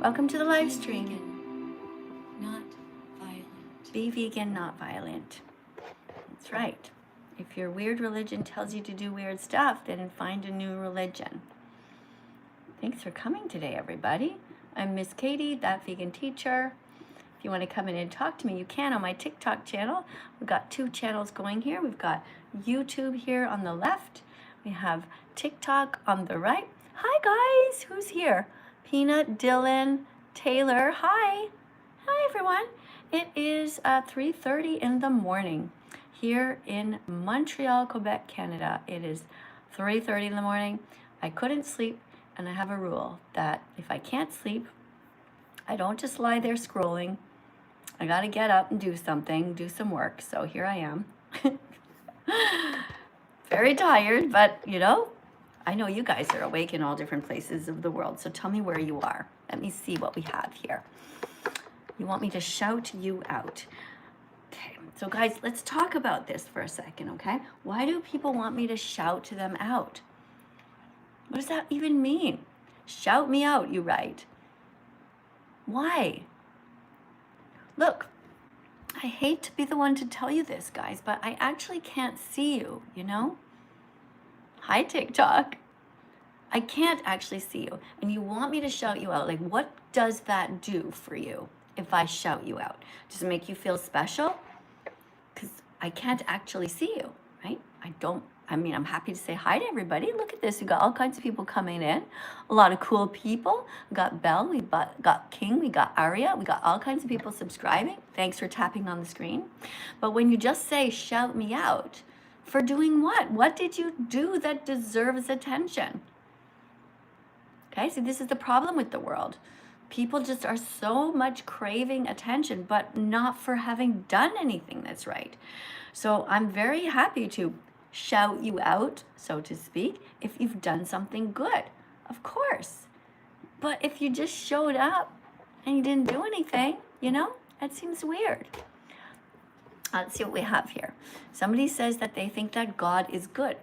Welcome to the live stream. Vegan, not violent. Be vegan, not violent. That's right. If your weird religion tells you to do weird stuff, then find a new religion. Thanks for coming today, everybody. I'm Miss Katie, That Vegan Teacher. If you want to come in and talk to me, you can on my TikTok channel. We've got 2 channels going here. We've got YouTube here on the left. We have TikTok on the right. Hi, guys. Who's here? Peanut, Dylan, Taylor. Hi. Hi, everyone. It is 3:30 in the morning here in Montreal, Quebec, Canada. It is 3:30 in the morning. I couldn't sleep, and I have a rule that if I can't sleep, I don't just lie there scrolling. I got to get up and do something, do some work. So here I am. Very tired, but you know, I know you guys are awake in all different places of the world. So tell me where you are. Let me see what we have here. You want me to shout you out. Okay, so guys, let's talk about this for a second, okay? Why do people want me to shout them out? What does that even mean? Shout me out, you write. Why? Look, I hate to be the one to tell you this, guys, but I actually can't see you, you know? Hi, TikTok. I can't actually see you, and you want me to shout you out. Like, what does that do for you if I shout you out? Does it make you feel special? Because I can't actually see you, right? I'm happy to say hi to everybody. Look at this. We got all kinds of people coming in. A lot of cool people. We got Belle, we got King, we got Aria. We got all kinds of people subscribing. Thanks for tapping on the screen. But when you just say, shout me out, for doing what? What did you do that deserves attention? Okay, see, this is the problem with the world. People just are so much craving attention, but not for having done anything that's right. So I'm very happy to shout you out, so to speak, if you've done something good, of course. But if you just showed up and you didn't do anything, you know, that seems weird. Let's see what we have here. Somebody says that they think that God is good.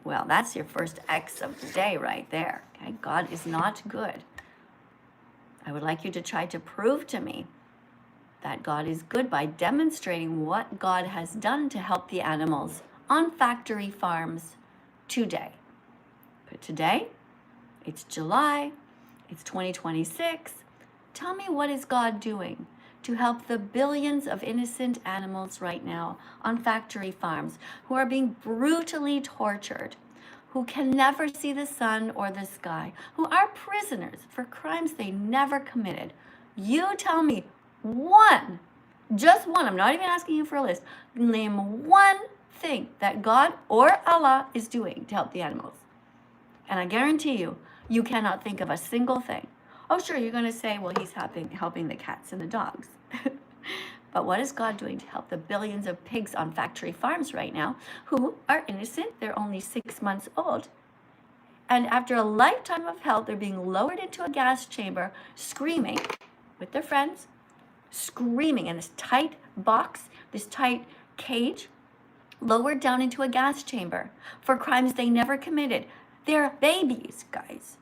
Well, that's your first X of the day right there. Okay, God is not good. I would like you to try to prove to me that God is good by demonstrating what God has done to help the animals on factory farms today. But today, it's July, it's 2026. Tell me, what is God doing to help the billions of innocent animals right now on factory farms who are being brutally tortured, who can never see the sun or the sky, who are prisoners for crimes they never committed? You tell me one, just one, I'm not even asking you for a list, name one thing that God or Allah is doing to help the animals. And I guarantee you, you cannot think of a single thing. Oh, sure, you're going to say, well, he's helping the cats and the dogs. But what is God doing to help the billions of pigs on factory farms right now who are innocent? They're only 6 months old. And after a lifetime of hell, they're being lowered into a gas chamber, screaming with their friends, screaming in this tight box, this tight cage, lowered down into a gas chamber for crimes they never committed. They're babies, guys.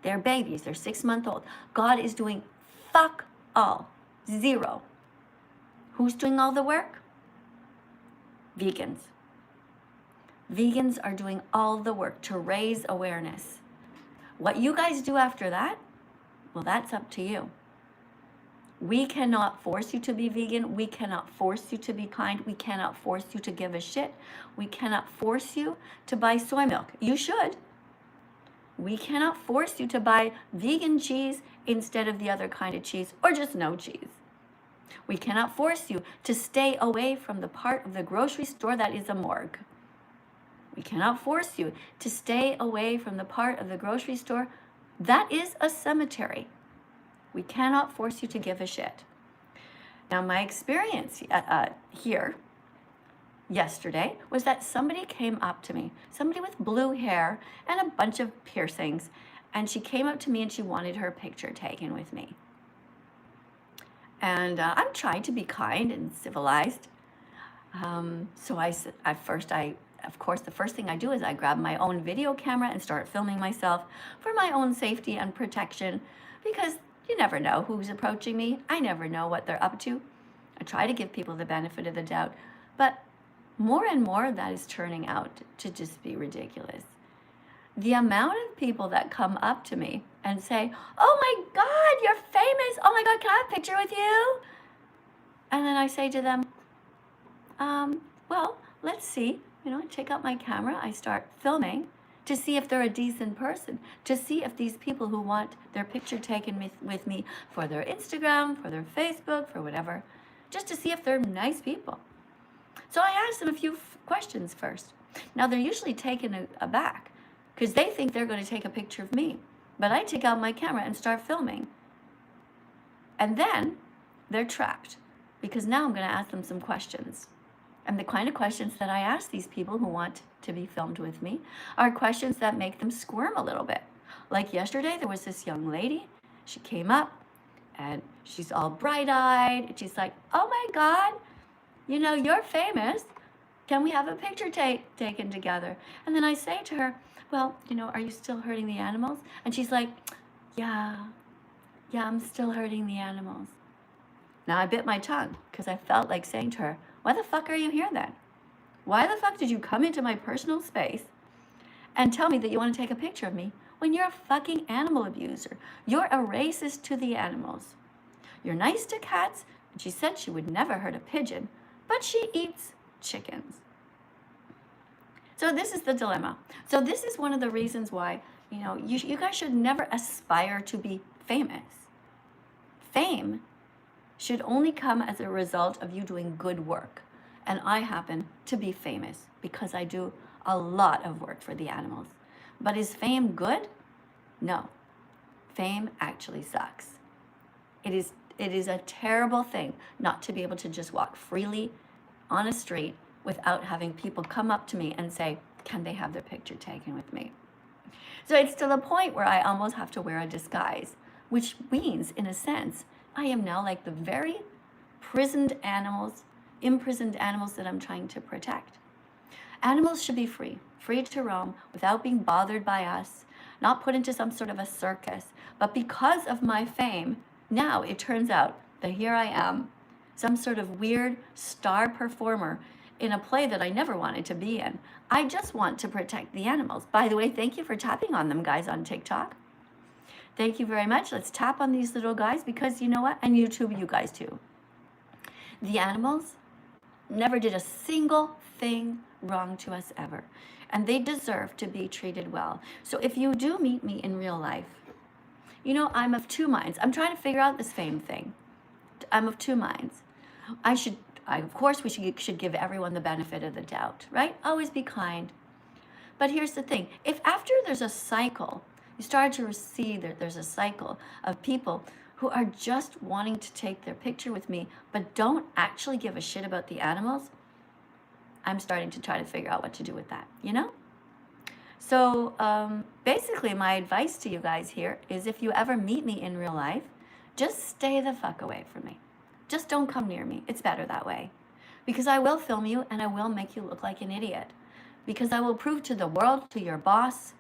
They're babies. They're 6 months old. God is doing fuck all. Zero. Who's doing all the work? Vegans. Vegans are doing all the work to raise awareness. What you guys do after that, well, that's up to you. We cannot force you to be vegan. We cannot force you to be kind. We cannot force you to give a shit. We cannot force you to buy soy milk. You should. We cannot force you to buy vegan cheese instead of the other kind of cheese, or just no cheese. We cannot force you to stay away from the part of the grocery store that is a morgue. We cannot force you to stay away from the part of the grocery store that is a cemetery. We cannot force you to give a shit. Now, my experience here yesterday was that somebody came up to me, somebody with blue hair and a bunch of piercings, and she came up to me and she wanted her picture taken with me. And I'm trying to be kind and civilized. So of course, the first thing I do is I grab my own video camera and start filming myself for my own safety and protection, because You never know who's approaching me. I never know what they're up to. I try to give people the benefit of the doubt, but more and more that is turning out to just be ridiculous. The amount of people that come up to me and say, "Oh my God, you're famous. Oh my God, can I have a picture with you?" And then I say to them, well, let's see. I take out my camera, I start filming to see if they're a decent person, to see if these people who want their picture taken with me for their Instagram, for their Facebook, for whatever, just to see if they're nice people. So I ask them a few questions first. Now they're usually taken aback because they think they're going to take a picture of me. But I take out my camera and start filming. And then they're trapped because now I'm going to ask them some questions. And the kind of questions that I ask these people who want to be filmed with me are questions that make them squirm a little bit. Like yesterday, there was this young lady. She came up and she's all bright-eyed. And she's like, "Oh my God, you're famous. Can we have a picture taken together?" And then I say to her, "Well, are you still hurting the animals?" And she's like, yeah, I'm still hurting the animals." Now I bit my tongue because I felt like saying to her, "Why the fuck are you here then? Why the fuck did you come into my personal space and tell me that you want to take a picture of me when you're a fucking animal abuser? You're a racist to the animals. You're nice to cats." And she said she would never hurt a pigeon, but she eats chickens. So this is the dilemma. So this is one of the reasons why, you guys should never aspire to be famous. Fame should only come as a result of you doing good work. And I happen to be famous because I do a lot of work for the animals. But is fame good? No. Fame actually sucks. It is a terrible thing not to be able to just walk freely on a street without having people come up to me and say, can they have their picture taken with me? So it's to the point where I almost have to wear a disguise, which means, in a sense, I am now like the very imprisoned animals that I'm trying to protect. Animals should be free to roam without being bothered by us, not put into some sort of a circus. But because of my fame, now it turns out that here I am, some sort of weird star performer in a play that I never wanted to be in. I just want to protect the animals. By the way, thank you for tapping on them, guys, on TikTok. Thank you very much. Let's tap on these little guys because you know what? And YouTube, you guys too. The animals never did a single thing wrong to us ever. And they deserve to be treated well. So if you do meet me in real life, I'm of two minds. I'm trying to figure out this fame thing. I'm of two minds. Of course, we should give everyone the benefit of the doubt, right? Always be kind. But here's the thing. If after there's a cycle, you start to see that there's a cycle of people who are just wanting to take their picture with me, but don't actually give a shit about the animals, I'm starting to try to figure out what to do with that, So basically my advice to you guys here is if you ever meet me in real life, just stay the fuck away from me. Just don't come near me. It's better that way. Because I will film you and I will make you look like an idiot. Because I will prove to the world, to your boss,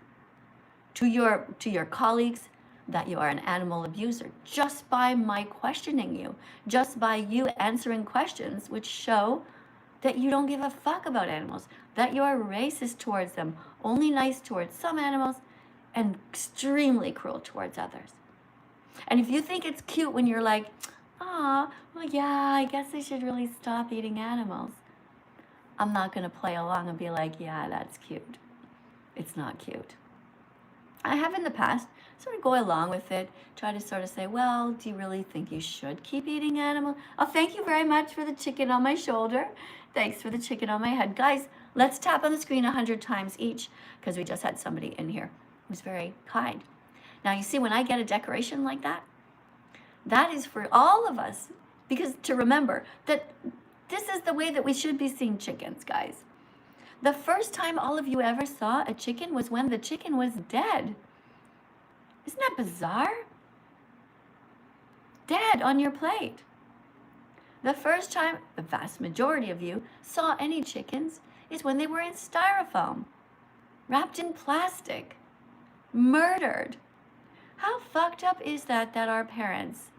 to your colleagues, that you are an animal abuser just by my questioning you, just by you answering questions which show that you don't give a fuck about animals, that you are racist towards them, only nice towards some animals, and extremely cruel towards others. And if you think it's cute when you're like, "Ah, well, yeah, I guess I should really stop eating animals," I'm not going to play along and be like, "Yeah, that's cute." It's not cute. I have in the past sort of go along with it, try to sort of say, well, do you really think you should keep eating animals? Oh, thank you very much for the chicken on my shoulder. Thanks for the chicken on my head. Guys, let's tap on the screen 100 times each because we just had somebody in here who was very kind. Now, you see, when I get a decoration like that, that is for all of us, because to remember that this is the way that we should be seeing chickens, guys. The first time all of you ever saw a chicken was when the chicken was dead. Isn't that bizarre? Dead on your plate. The first time the vast majority of you saw any chickens is when they were in styrofoam, wrapped in plastic, murdered. How fucked up is that our parents,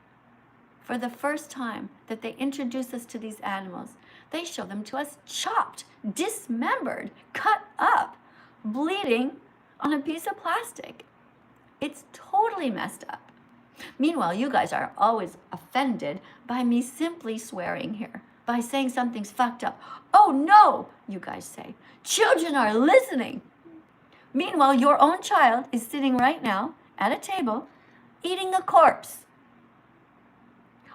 for the first time that they introduce us to these animals, they show them to us chopped, dismembered, cut up, bleeding on a piece of plastic. It's totally messed up. Meanwhile, you guys are always offended by me simply swearing here, by saying something's fucked up. Oh no, you guys say. Children are listening. Meanwhile, your own child is sitting right now at a table eating a corpse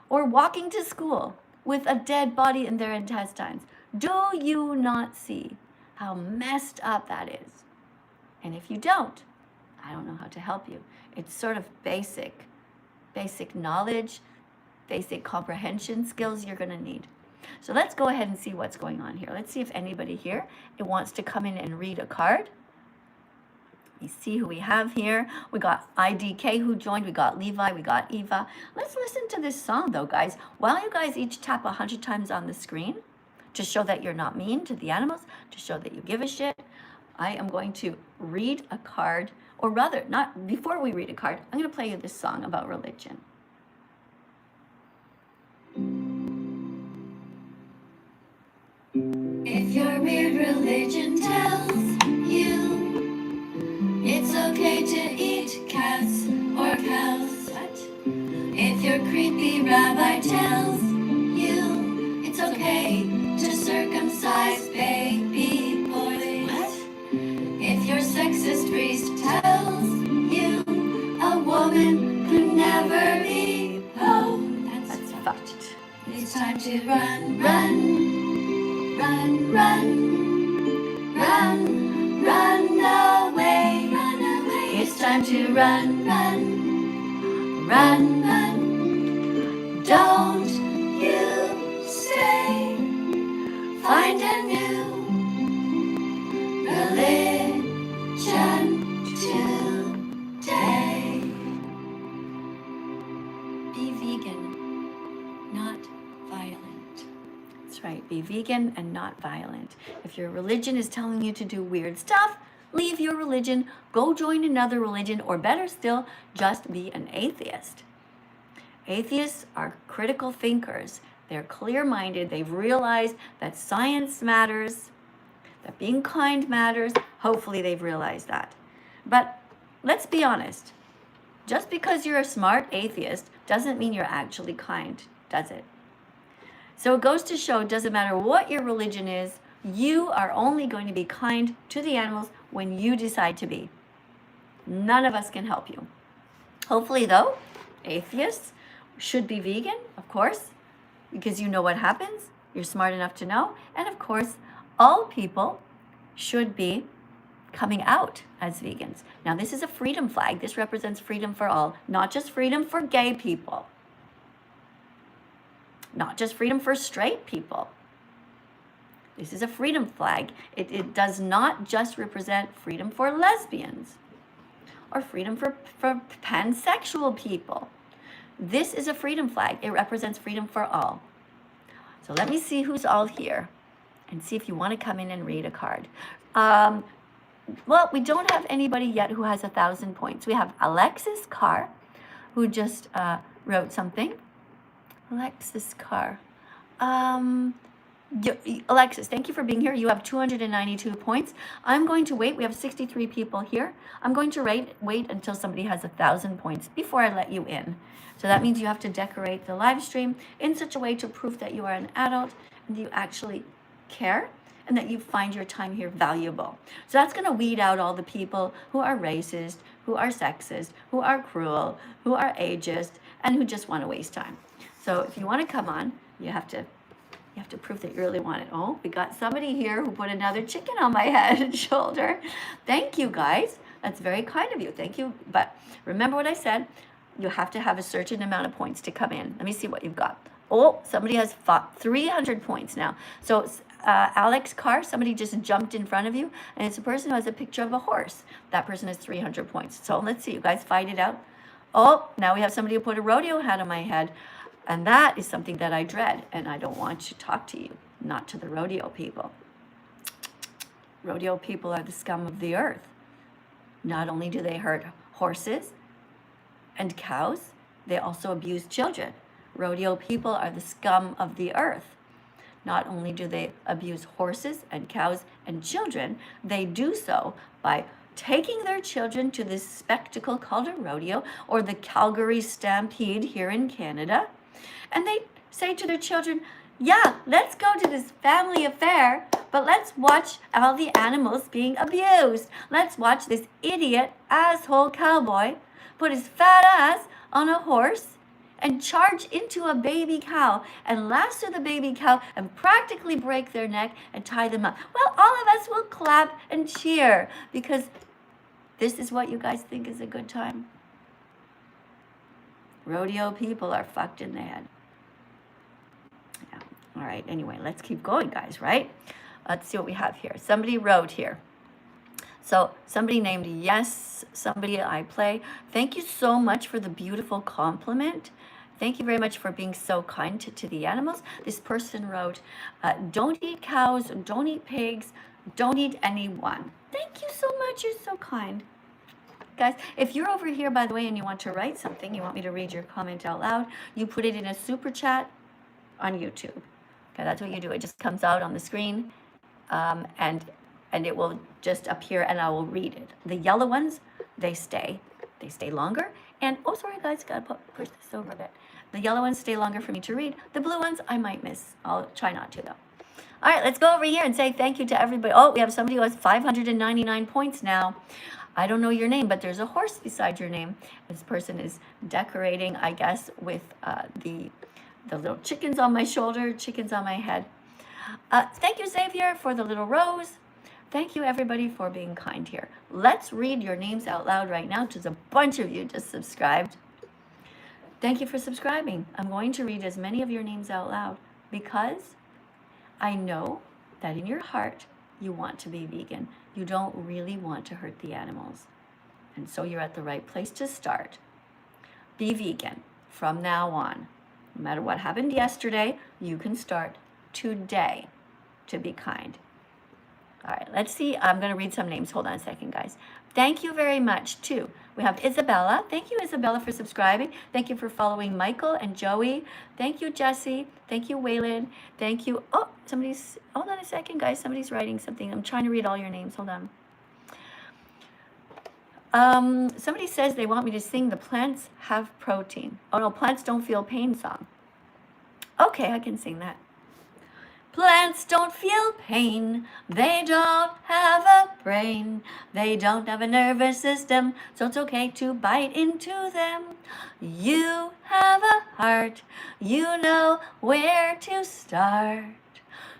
or walking to school with a dead body in their intestines. Do you not see how messed up that is? And if you don't, I don't know how to help you. It's sort of basic knowledge, basic comprehension skills you're going to need. So let's go ahead and see what's going on here. Let's see if anybody here wants to come in and read a card. You see who we have here. We got IDK who joined. We got Levi. We got Eva. Let's listen to this song, though, guys. While you guys each tap 100 times on the screen to show that you're not mean to the animals, to show that you give a shit, I am going to read a card. Or rather, not before we read a card, I'm going to play you this song about religion. If your weird religion tells you it's okay to eat cats or cows, if your creepy rabbi tells you it's okay to circumcise baby boys, if your sexist priest tells you a woman could never be That's fucked. it's time to run, run, run, run, run, run away, run away. It's time to run, run, run, run. Don't you stay. Find a new religion today. Be vegan, not violent. That's right. Be vegan and not violent. If your religion is telling you to do weird stuff, leave your religion, go join another religion, or better still, just be an atheist. Atheists are critical thinkers. They're clear-minded. They've realized that science matters, that being kind matters. Hopefully they've realized that. But let's be honest. Just because you're a smart atheist doesn't mean you're actually kind, does it? So it goes to show, it doesn't matter what your religion is, you are only going to be kind to the animals when you decide to be. None of us can help you. Hopefully, though, atheists should be vegan, of course, because you know what happens. You're smart enough to know. And of course, all people should be coming out as vegans. Now, this is a freedom flag. This represents freedom for all, not just freedom for gay people, not just freedom for straight people. This is a freedom flag. It does not just represent freedom for lesbians or freedom for pansexual people. This is a freedom flag. It represents freedom for all. So let me see who's all here and see if you want to come in and read a card. Well, we don't have anybody yet who has 1,000 points. We have Alexis Carr, who just wrote something. Alexis Carr. Alexis, thank you for being here. You have 292 points. I'm going to wait. We have 63 people here. I'm going to wait until somebody has 1,000 points before I let you in. So that means you have to decorate the live stream in such a way to prove that you are an adult and you actually care and that you find your time here valuable. So that's going to weed out all the people who are racist, who are sexist, who are cruel, who are ageist, and who just want to waste time. So if you want to come on, you have to prove that you really want it. Oh, we got somebody here who put another chicken on my head and shoulder. Thank you, guys. That's very kind of you. Thank you. But remember what I said. You have to have a certain amount of points to come in. Let me see what you've got. Oh, somebody has 300 points now. So Alex Carr, somebody just jumped in front of you, and it's a person who has a picture of a horse. That person has 300 points. So let's see. You guys fight it out. Oh, now we have somebody who put a rodeo hat on my head. And that is something that I dread, and I don't want to talk to you, not to the rodeo people. Rodeo people are the scum of the earth. Not only do they hurt horses, and cows, they also abuse children. Rodeo people are the scum of the earth. Not only do they abuse horses and cows and children, they do so by taking their children to this spectacle called a rodeo, or the Calgary Stampede here in Canada. And they say to their children, yeah, let's go to this family affair, but let's watch all the animals being abused. Let's watch this idiot asshole cowboy put his fat ass on a horse and charge into a baby cow and lasso the baby cow and practically break their neck and tie them up. Well, all of us will clap and cheer because this is what you guys think is a good time. Rodeo people are fucked in the head. Yeah. All right, anyway, let's keep going, guys, right? Let's see what we have here. Somebody wrote here. So somebody named Yes, Somebody I Play. Thank you so much for the beautiful compliment. Thank you very much for being so kind to the animals. This person wrote, don't eat cows, don't eat pigs, don't eat anyone. Thank you so much. You're so kind. Guys, if you're over here, by the way, and you want to write something, you want me to read your comment out loud, you put it in a super chat on YouTube. Okay, that's what you do. It just comes out on the screen, and it will just appear, and I will read it. The yellow ones, they stay longer. And, oh, sorry, guys, gotta push this over a bit. The yellow ones stay longer for me to read. The blue ones, I might miss. I'll try not to, though. All right, let's go over here and say thank you to everybody. Oh, we have somebody who has 599 points now. I don't know your name, but there's a horse beside your name. This person is decorating, I guess, with the little chickens on my shoulder, chickens on my head. Thank you, Xavier, for the little rose. Thank you, everybody, for being kind here. Let's read your names out loud right now, because a bunch of you just subscribed. Thank you for subscribing. I'm going to read as many of your names out loud because I know that in your heart, you want to be vegan. You don't really want to hurt the animals. And so you're at the right place to start. Be vegan from now on. No matter what happened yesterday, you can start today to be kind. All right, let's see. I'm going to read some names. Hold on a second, guys. Thank you very much, too. We have Isabella. Thank you, Isabella, for subscribing. Thank you for following Michael and Joey. Thank you, Jesse. Thank you, Waylon. Thank you. Oh, hold on a second, guys. Somebody's writing something. I'm trying to read all your names. Hold on. Somebody says they want me to sing the Plants Have Protein. Oh, no, Plants Don't Feel Pain song. Okay, I can sing that. Plants don't feel pain, they don't have a brain, they don't have a nervous system, so it's okay to bite into them. You have a heart, you know where to start,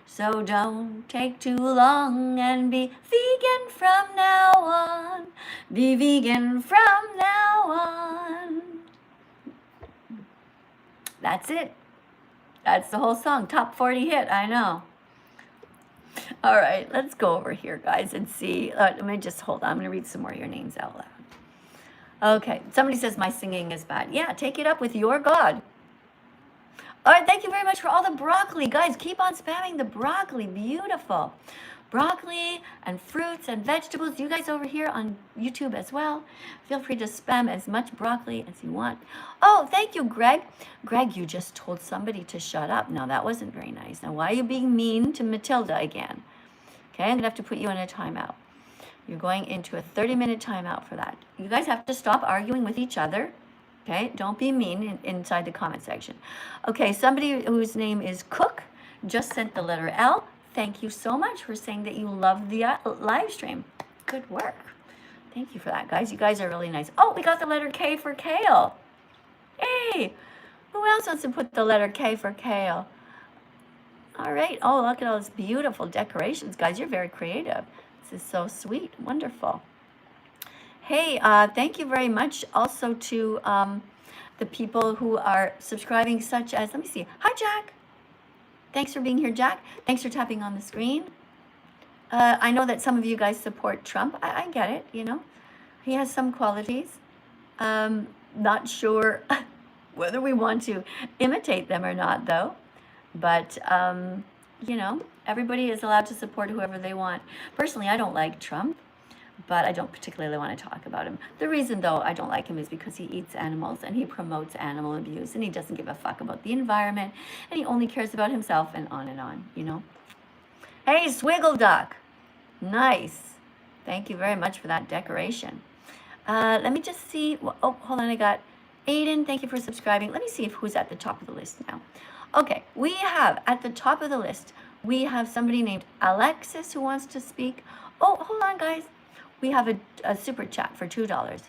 so don't take too long and be vegan from now on. Be vegan from now on. That's it. That's the whole song. Top 40 hit, I know. All right, let's go over here, guys, and see. Let me just hold on. I'm going to read some more of your names out loud. Okay, somebody says my singing is bad. Yeah, take it up with your God. All right, thank you very much for all the broccoli. Guys, keep on spamming the broccoli. Beautiful. Broccoli and fruits and vegetables. You guys over here on YouTube as well. Feel free to spam as much broccoli as you want. Oh, thank you, Greg. Greg, you just told somebody to shut up. Now, that wasn't very nice. Now, why are you being mean to Matilda again? Okay, I'm going to have to put you in a timeout. You're going into a 30-minute timeout for that. You guys have to stop arguing with each other. Okay, don't be mean inside the comment section. Okay, somebody whose name is Cook just sent the letter L. Thank you so much for saying that you love the live stream. Good work. Thank you for that, guys. You guys are really nice. Oh, we got the letter K for kale. Hey, who else wants to put the letter K for kale? All right. Oh, look at all those beautiful decorations, guys. You're very creative. This is so sweet. Wonderful. Hey, thank you very much also to the people who are subscribing, such as, let me see. Hi, Jack. Thanks for being here, Jack. Thanks for tapping on the screen. I know that some of you guys support Trump. I get it, you know. He has some qualities. Not sure whether we want to imitate them or not, though. But, you know, everybody is allowed to support whoever they want. Personally, I don't like Trump. but I don't particularly want to talk about him. The reason, though, I don't like him is because he eats animals and he promotes animal abuse and he doesn't give a fuck about the environment and he only cares about himself and on, you know? Hey, Swiggle Duck. Nice. Thank you very much for that decoration. Let me just see. Oh, hold on. I got Aiden. Thank you for subscribing. Let me see who's at the top of the list now. Okay, we have at the top of the list, we have somebody named Alexis who wants to speak. Oh, hold on, guys. We have a super chat for $2.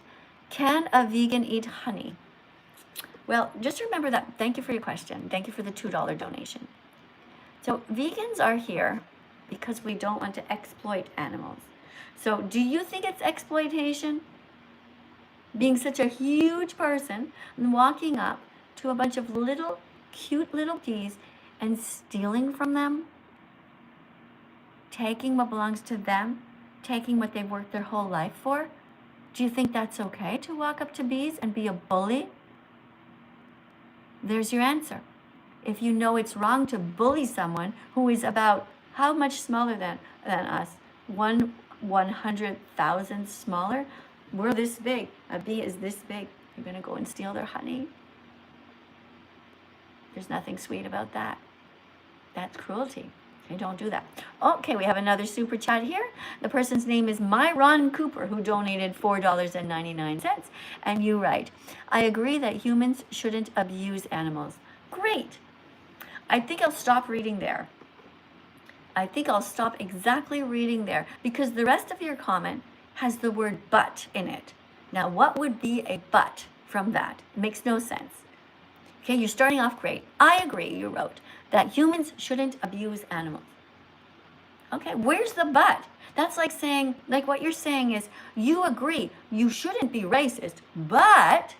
Can a vegan eat honey? Well, just remember that. Thank you for your question. Thank you for the $2 donation. So vegans are here because we don't want to exploit animals. So do you think it's exploitation? Being such a huge person and walking up to a bunch of little, cute little peas and stealing from them? Taking what belongs to them? Taking what they've worked their whole life for? Do you think that's okay to walk up to bees and be a bully? There's your answer. If you know it's wrong to bully someone who is about how much smaller than us, 1/100,000th smaller, we're this big, a bee is this big, you're gonna go and steal their honey? There's nothing sweet about that. That's cruelty. Okay, don't do that. Okay, we have another super chat here. The person's name is Myron Cooper, who donated $4.99. And you write, I agree that humans shouldn't abuse animals. Great. I think I'll stop reading there. I think I'll stop exactly reading there because the rest of your comment has the word but in it. Now, what would be a but from that? It makes no sense. Okay, you're starting off great. I agree, you wrote, that humans shouldn't abuse animals. Okay, where's the but? That's like saying, like what you're saying is, you agree you shouldn't be racist, but,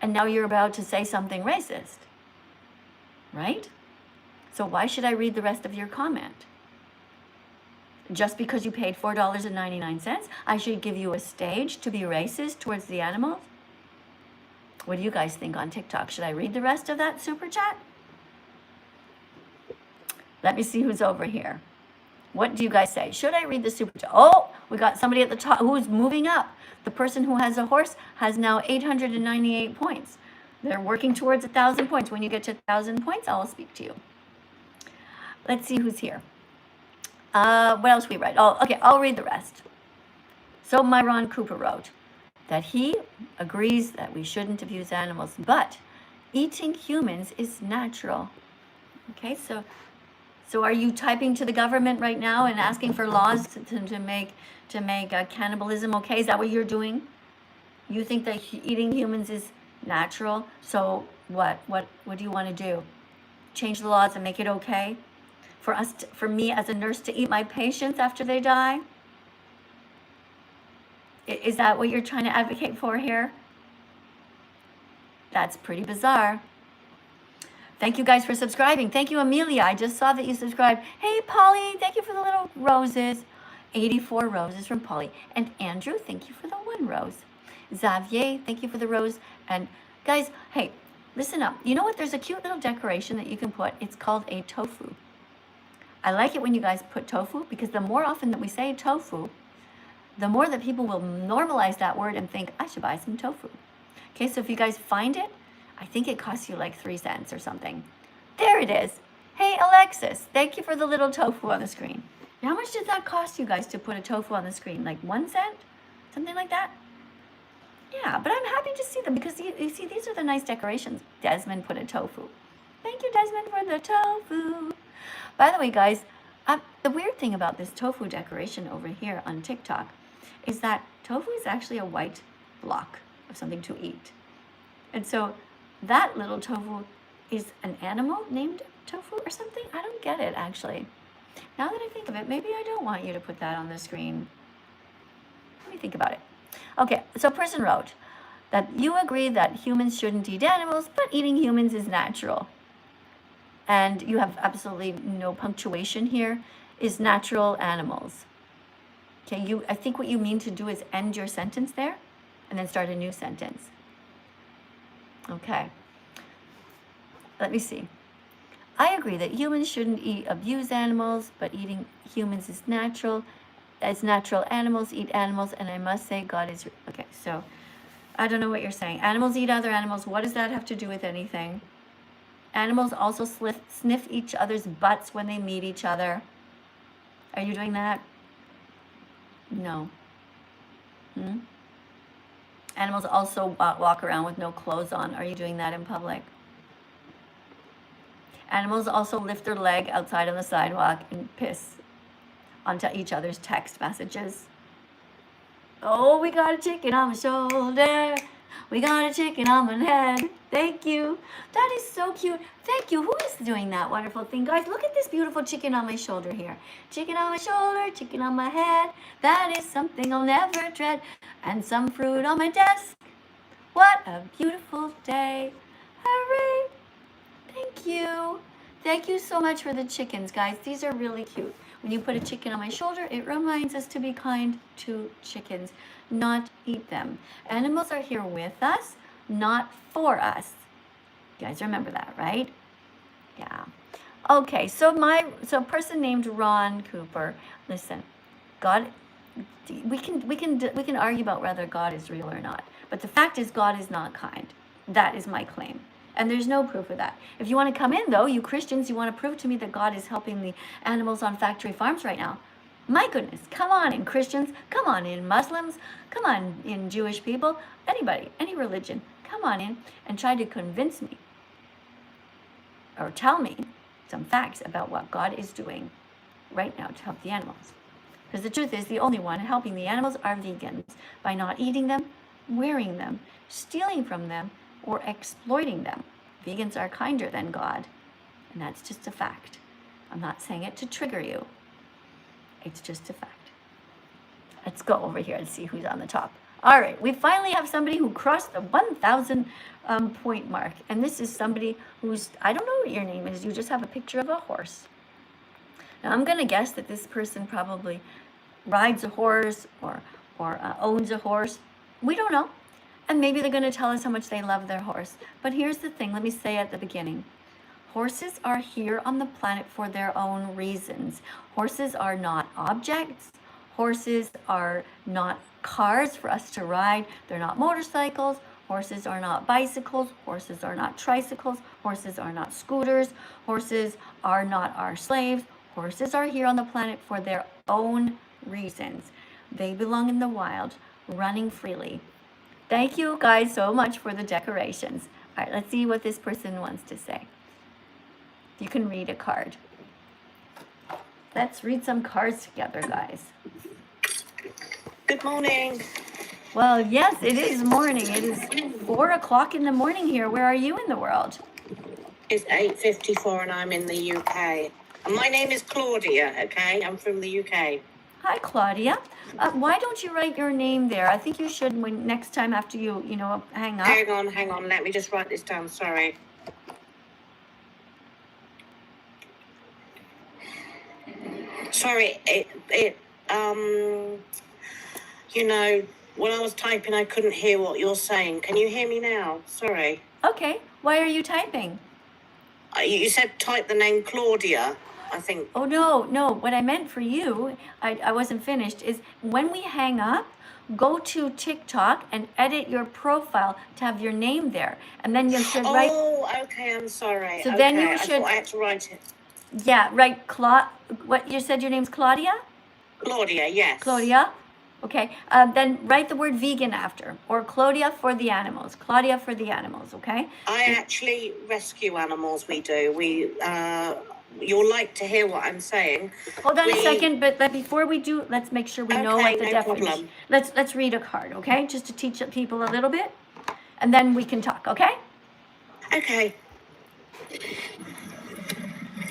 and now you're about to say something racist, right? So why should I read the rest of your comment? Just because you paid $4.99, I should give you a stage to be racist towards the animals? What do you guys think on TikTok? Should I read the rest of that super chat? Let me see who's over here. What do you guys say? Should I read the super chat? Oh, we got somebody at the top who's moving up. The person who has a horse has now 898 points. They're working towards 1,000 points. When you get to 1,000 points, I will speak to you. Let's see who's here. What else we write? Oh, okay, I'll read the rest. So Myron Cooper wrote that he agrees that we shouldn't abuse animals, but eating humans is natural. Okay, so are you typing to the government right now and asking for laws to make cannibalism okay? Is that what you're doing? You think that eating humans is natural? So what do you want to do? Change the laws and make it okay? For me as a nurse to eat my patients after they die? Is that what you're trying to advocate for here? That's pretty bizarre. Thank you guys for subscribing. Thank you, Amelia. I just saw that you subscribed. Hey, Polly, thank you for the little roses. 84 roses from Polly. And Andrew, thank you for the 1 rose. Xavier, thank you for the rose. And guys, hey, listen up. You know what? There's a cute little decoration that you can put. It's called a tofu. I like it when you guys put tofu because the more often that we say tofu, the more that people will normalize that word and think, I should buy some tofu. Okay, so if you guys find it, I think it costs you like 3 cents or something. There it is. Hey, Alexis, thank you for the little tofu on the screen. How much did that cost you guys to put a tofu on the screen? Like 1 cent? Something like that? Yeah, but I'm happy to see them because you see, these are the nice decorations. Desmond put a tofu. Thank you, Desmond, for the tofu. By the way, guys, the weird thing about this tofu decoration over here on TikTok is that tofu is actually a white block of something to eat. And so that little tofu is an animal named tofu or something? I don't get it, actually. Now that I think of it, maybe I don't want you to put that on the screen. Let me think about it. Okay, so a person wrote that you agree that humans shouldn't eat animals, but eating humans is natural. And you have absolutely no punctuation here, is natural animals. Okay, I think what you mean to do is end your sentence there and then start a new sentence. Okay. Let me see. I agree that humans shouldn't abuse animals, but eating humans is natural. as natural animals eat animals, and I must say God is okay. So I don't know what you're saying. Animals eat other animals. What does that have to do with anything? Animals also sniff each other's butts when they meet each other. Are you doing that? No. Animals also walk around with no clothes on. Are you doing that in public? Animals also lift their leg outside on the sidewalk and piss onto each other's text messages. Oh, we got a chicken on my shoulder. We got a chicken on my head. Thank you. That is so cute. Thank you. Who is doing that wonderful thing? Guys, look at this beautiful chicken on my shoulder here. Chicken on my shoulder, chicken on my head. That is something I'll never dread. And some fruit on my desk. What a beautiful day. Hooray. Thank you. Thank you so much for the chickens, guys. These are really cute. When you put a chicken on my shoulder, it reminds us to be kind to chickens, not eat them. Animals are here with us, not for us. You guys remember that, right? Yeah. Okay, so a person named Ron Cooper. Listen, God, we can argue about whether God is real or not, but the fact is God is not kind. That is my claim. And there's no proof of that. If you want to come in, though, you Christians, you want to prove to me that God is helping the animals on factory farms right now. My goodness, come on in, Christians. Come on in, Muslims. Come on in, Jewish people. Anybody, any religion. Come on in and try to convince me or tell me some facts about what God is doing right now to help the animals. Because the truth is, the only one helping the animals are vegans by not eating them, wearing them, stealing from them, or exploiting them. Vegans are kinder than God, and that's just a fact. I'm not saying it to trigger you. It's just a fact. Let's go over here and see who's on the top. All right, we finally have somebody who crossed the 1,000 point mark, and this is somebody who's, I don't know what your name is, you just have a picture of a horse. Now I'm gonna guess that this person probably rides a horse or owns a horse. We don't know. And maybe they're going to tell us how much they love their horse. But here's the thing, let me say at the beginning. Horses are here on the planet for their own reasons. Horses are not objects. Horses are not cars for us to ride. They're not motorcycles. Horses are not bicycles. Horses are not tricycles. Horses are not scooters. Horses are not our slaves. Horses are here on the planet for their own reasons. They belong in the wild, running freely. Thank you guys so much for the decorations. All right, let's see what this person wants to say. You can read a card. Let's read some cards together, guys. Good morning. Well, yes, it is morning. It is 4 o'clock in the morning here. Where are you in the world? It's 8:54 and I'm in the UK. And my name is Claudia, okay? I'm from the UK. Hi, Claudia. Why don't you write your name there? I think you should when next time after you hang up. Hang on. Let me just write this down. Sorry. Sorry, when I was typing, I couldn't hear what you're saying. Can you hear me now? Sorry. Okay. Why are you typing? You said type the name Claudia, I think. Oh, no. What I meant for you, I wasn't finished, is when we hang up, go to TikTok and edit your profile to have your name there. And then you should write... Oh, okay, I'm sorry. So okay, then you should... I had to write it. Yeah, right. What, you said your name's Claudia? Claudia, yes. Claudia? Okay. Then write the word vegan after. Or Claudia for the animals. Claudia for the animals, okay? I actually rescue animals, we do. You'll like to hear what I'm saying. Hold on a second, but before we do, let's make sure we know what the definition. Let's read a card, okay? Just to teach people a little bit, and then we can talk, okay? Okay.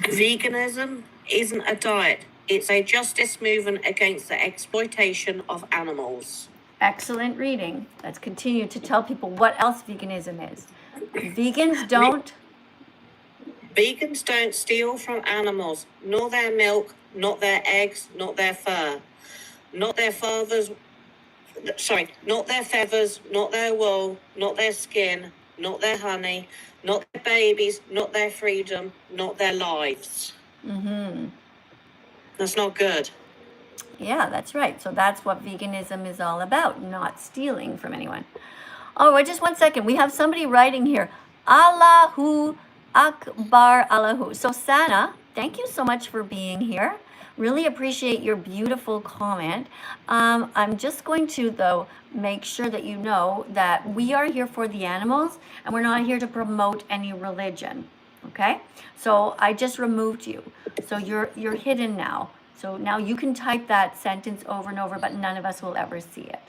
Veganism isn't a diet. It's a justice movement against the exploitation of animals. Excellent reading. Let's continue to tell people what else veganism is. Vegans don't steal from animals, nor their milk, not their eggs, not their fur, not their feathers, not their wool, not their skin, not their honey, not their babies, not their freedom, not their lives. Mm-hmm. That's not good. Yeah, that's right. So that's what veganism is all about, not stealing from anyone. Oh, wait, just 1 second. We have somebody writing here. Allahu Akbar Allahu. So Sana, thank you so much for being here. Really appreciate your beautiful comment. I'm just going to, though, make sure that you know that we are here for the animals and we're not here to promote any religion. Okay? So I just removed you. So you're hidden now. So now you can type that sentence over and over, but none of us will ever see it.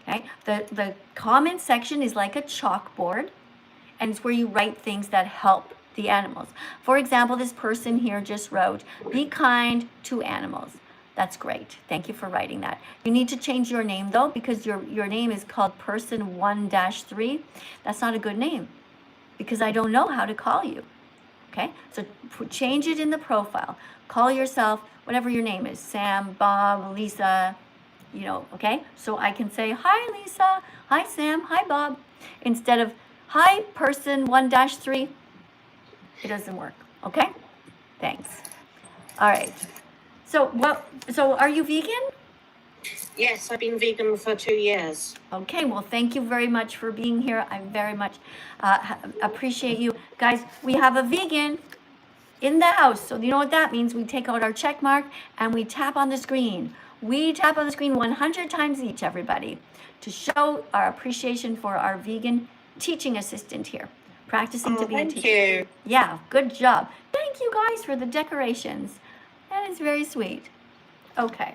Okay? The comment section is like a chalkboard, and it's where you write things that help the animals. For example, this person here just wrote, "Be kind to animals." That's great. Thank you for writing that. You need to change your name though, because your name is called person 1-3. That's not a good name because I don't know how to call you. Okay? So change it in the profile. Call yourself whatever your name is, Sam, Bob, Lisa, okay? So I can say, "Hi, Lisa. Hi, Sam. Hi, Bob." Instead of, "Hi, person 1-3. It doesn't work, okay? Thanks. All right. So are you vegan? Yes, I've been vegan for 2 years. Okay, well, thank you very much for being here. I very much appreciate you. Guys, we have a vegan in the house. So you know what that means? We take out our check mark and we tap on the screen. We tap on the screen 100 times each, everybody, to show our appreciation for our vegan teaching assistant here, practicing to be a teacher. Thank you. Yeah, good job. Thank you guys for the decorations. That is very sweet. Okay.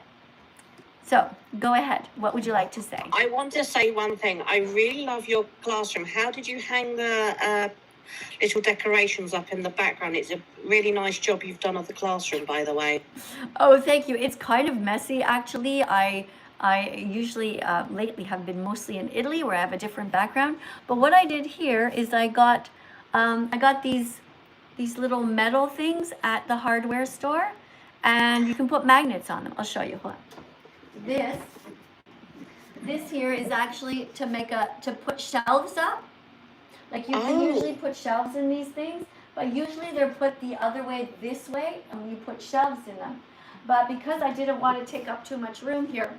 So go ahead. What would you like to say? I want to say one thing. I really love your classroom. How did you hang the little decorations up in the background? It's a really nice job you've done of the classroom, by the way. Oh, thank you. It's kind of messy, actually. I usually lately have been mostly in Italy, where I have a different background. But what I did here is I got these little metal things at the hardware store, and you can put magnets on them. I'll show you. Hold on. This here is actually to put shelves up. Like you can usually put shelves in these things, but usually they're put the other way, this way, and you put shelves in them. But because I didn't want to take up too much room here,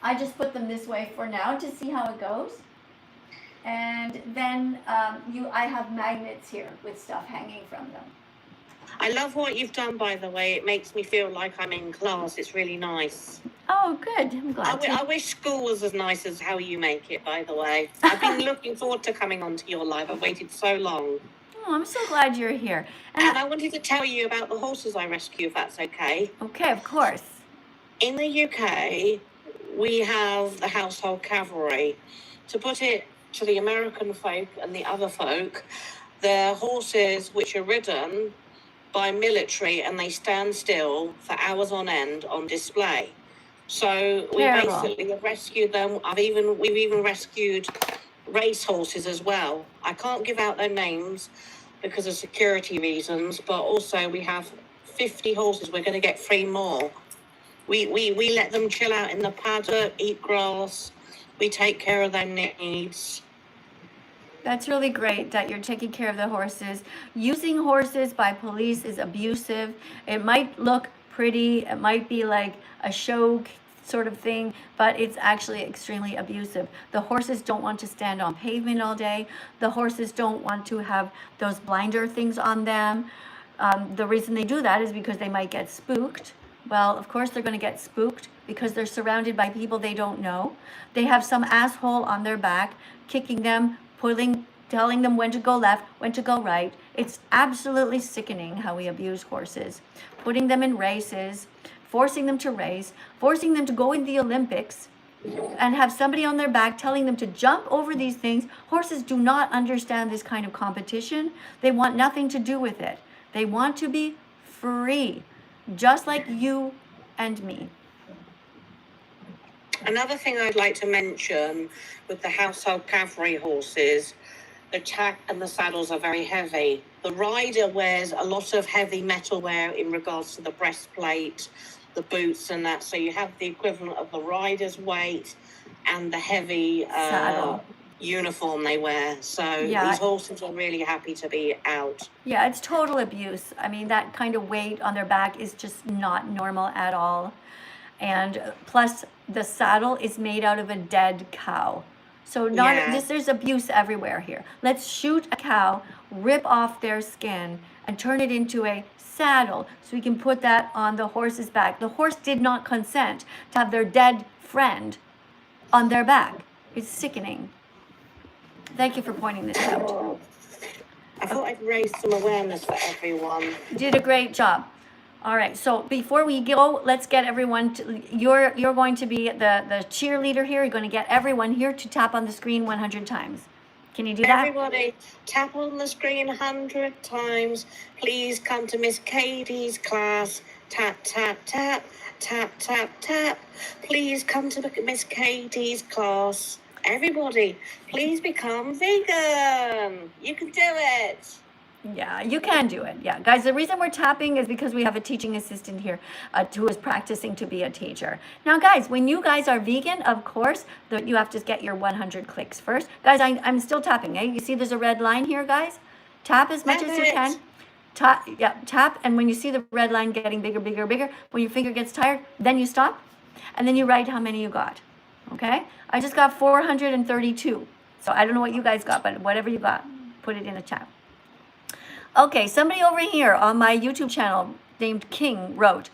I just put them this way for now to see how it goes. And then I have magnets here with stuff hanging from them. I love what you've done, by the way. It makes me feel like I'm in class. It's really nice. Oh, good. I'm glad I wish school was as nice as how you make it, by the way. I've been looking forward to coming onto your live. I've waited so long. Oh, I'm so glad you're here. And I wanted to tell you about the horses I rescue, if that's okay. Okay, of course. In the UK, we have the household cavalry. To put it to the American folk and the other folk, they're horses which are ridden by military and they stand still for hours on end on display. So we basically have rescued them. We've even rescued race horses as well. I can't give out their names because of security reasons, but also we have 50 horses. We're going to get 3 more. We let them chill out in the paddock, eat grass. We take care of their needs. That's really great that you're taking care of the horses. Using horses by police is abusive. It might look pretty. It might be like a show sort of thing, but it's actually extremely abusive. The horses don't want to stand on pavement all day. The horses don't want to have those blinder things on them. The reason they do that is because they might get spooked. Well, of course they're going to get spooked because they're surrounded by people they don't know. They have some asshole on their back kicking them, telling them when to go left, when to go right. It's absolutely sickening how we abuse horses, putting them in races, forcing them to race, forcing them to go in the Olympics, and have somebody on their back telling them to jump over these things. Horses do not understand this kind of competition. They want nothing to do with it. They want to be free, just like you and me. Another thing I'd like to mention with the household cavalry horses, the tack and the saddles are very heavy. The rider wears a lot of heavy metalware in regards to the breastplate, the boots and that. So you have the equivalent of the rider's weight and the heavy uniform they wear. So these horses are really happy to be out. Yeah, it's total abuse. I mean, that kind of weight on their back is just not normal at all. And plus the saddle is made out of a dead cow. So there's abuse everywhere here. Let's shoot a cow, rip off their skin, and turn it into a saddle so we can put that on the horse's back. The horse did not consent to have their dead friend on their back. It's sickening. Thank you for pointing this out. I thought I'd raise some awareness for everyone. You did a great job. All right, so before we go, let's get everyone to, you're going to be the cheerleader here. You're going to get everyone here to tap on the screen 100 times. Can you do that? Everybody, tap on the screen 100 times. Please come to Miss Katie's class. Tap, tap, tap, tap, tap, tap. Please come to Miss Katie's class. Everybody, please become vegan. You can do it. Yeah, you can do it. Yeah, guys, the reason we're tapping is because we have a teaching assistant here who is practicing to be a teacher. Now, guys, when you guys are vegan, of course, you have to get your 100 clicks first. Guys, I'm still tapping. Eh? You see there's a red line here, guys? Tap as much as you can. Tap, and when you see the red line getting bigger, bigger, bigger, when your finger gets tired, then you stop, and then you write how many you got, okay? I just got 432, so I don't know what you guys got, but whatever you got, put it in the chat. Okay, somebody over here on my YouTube channel named King wrote,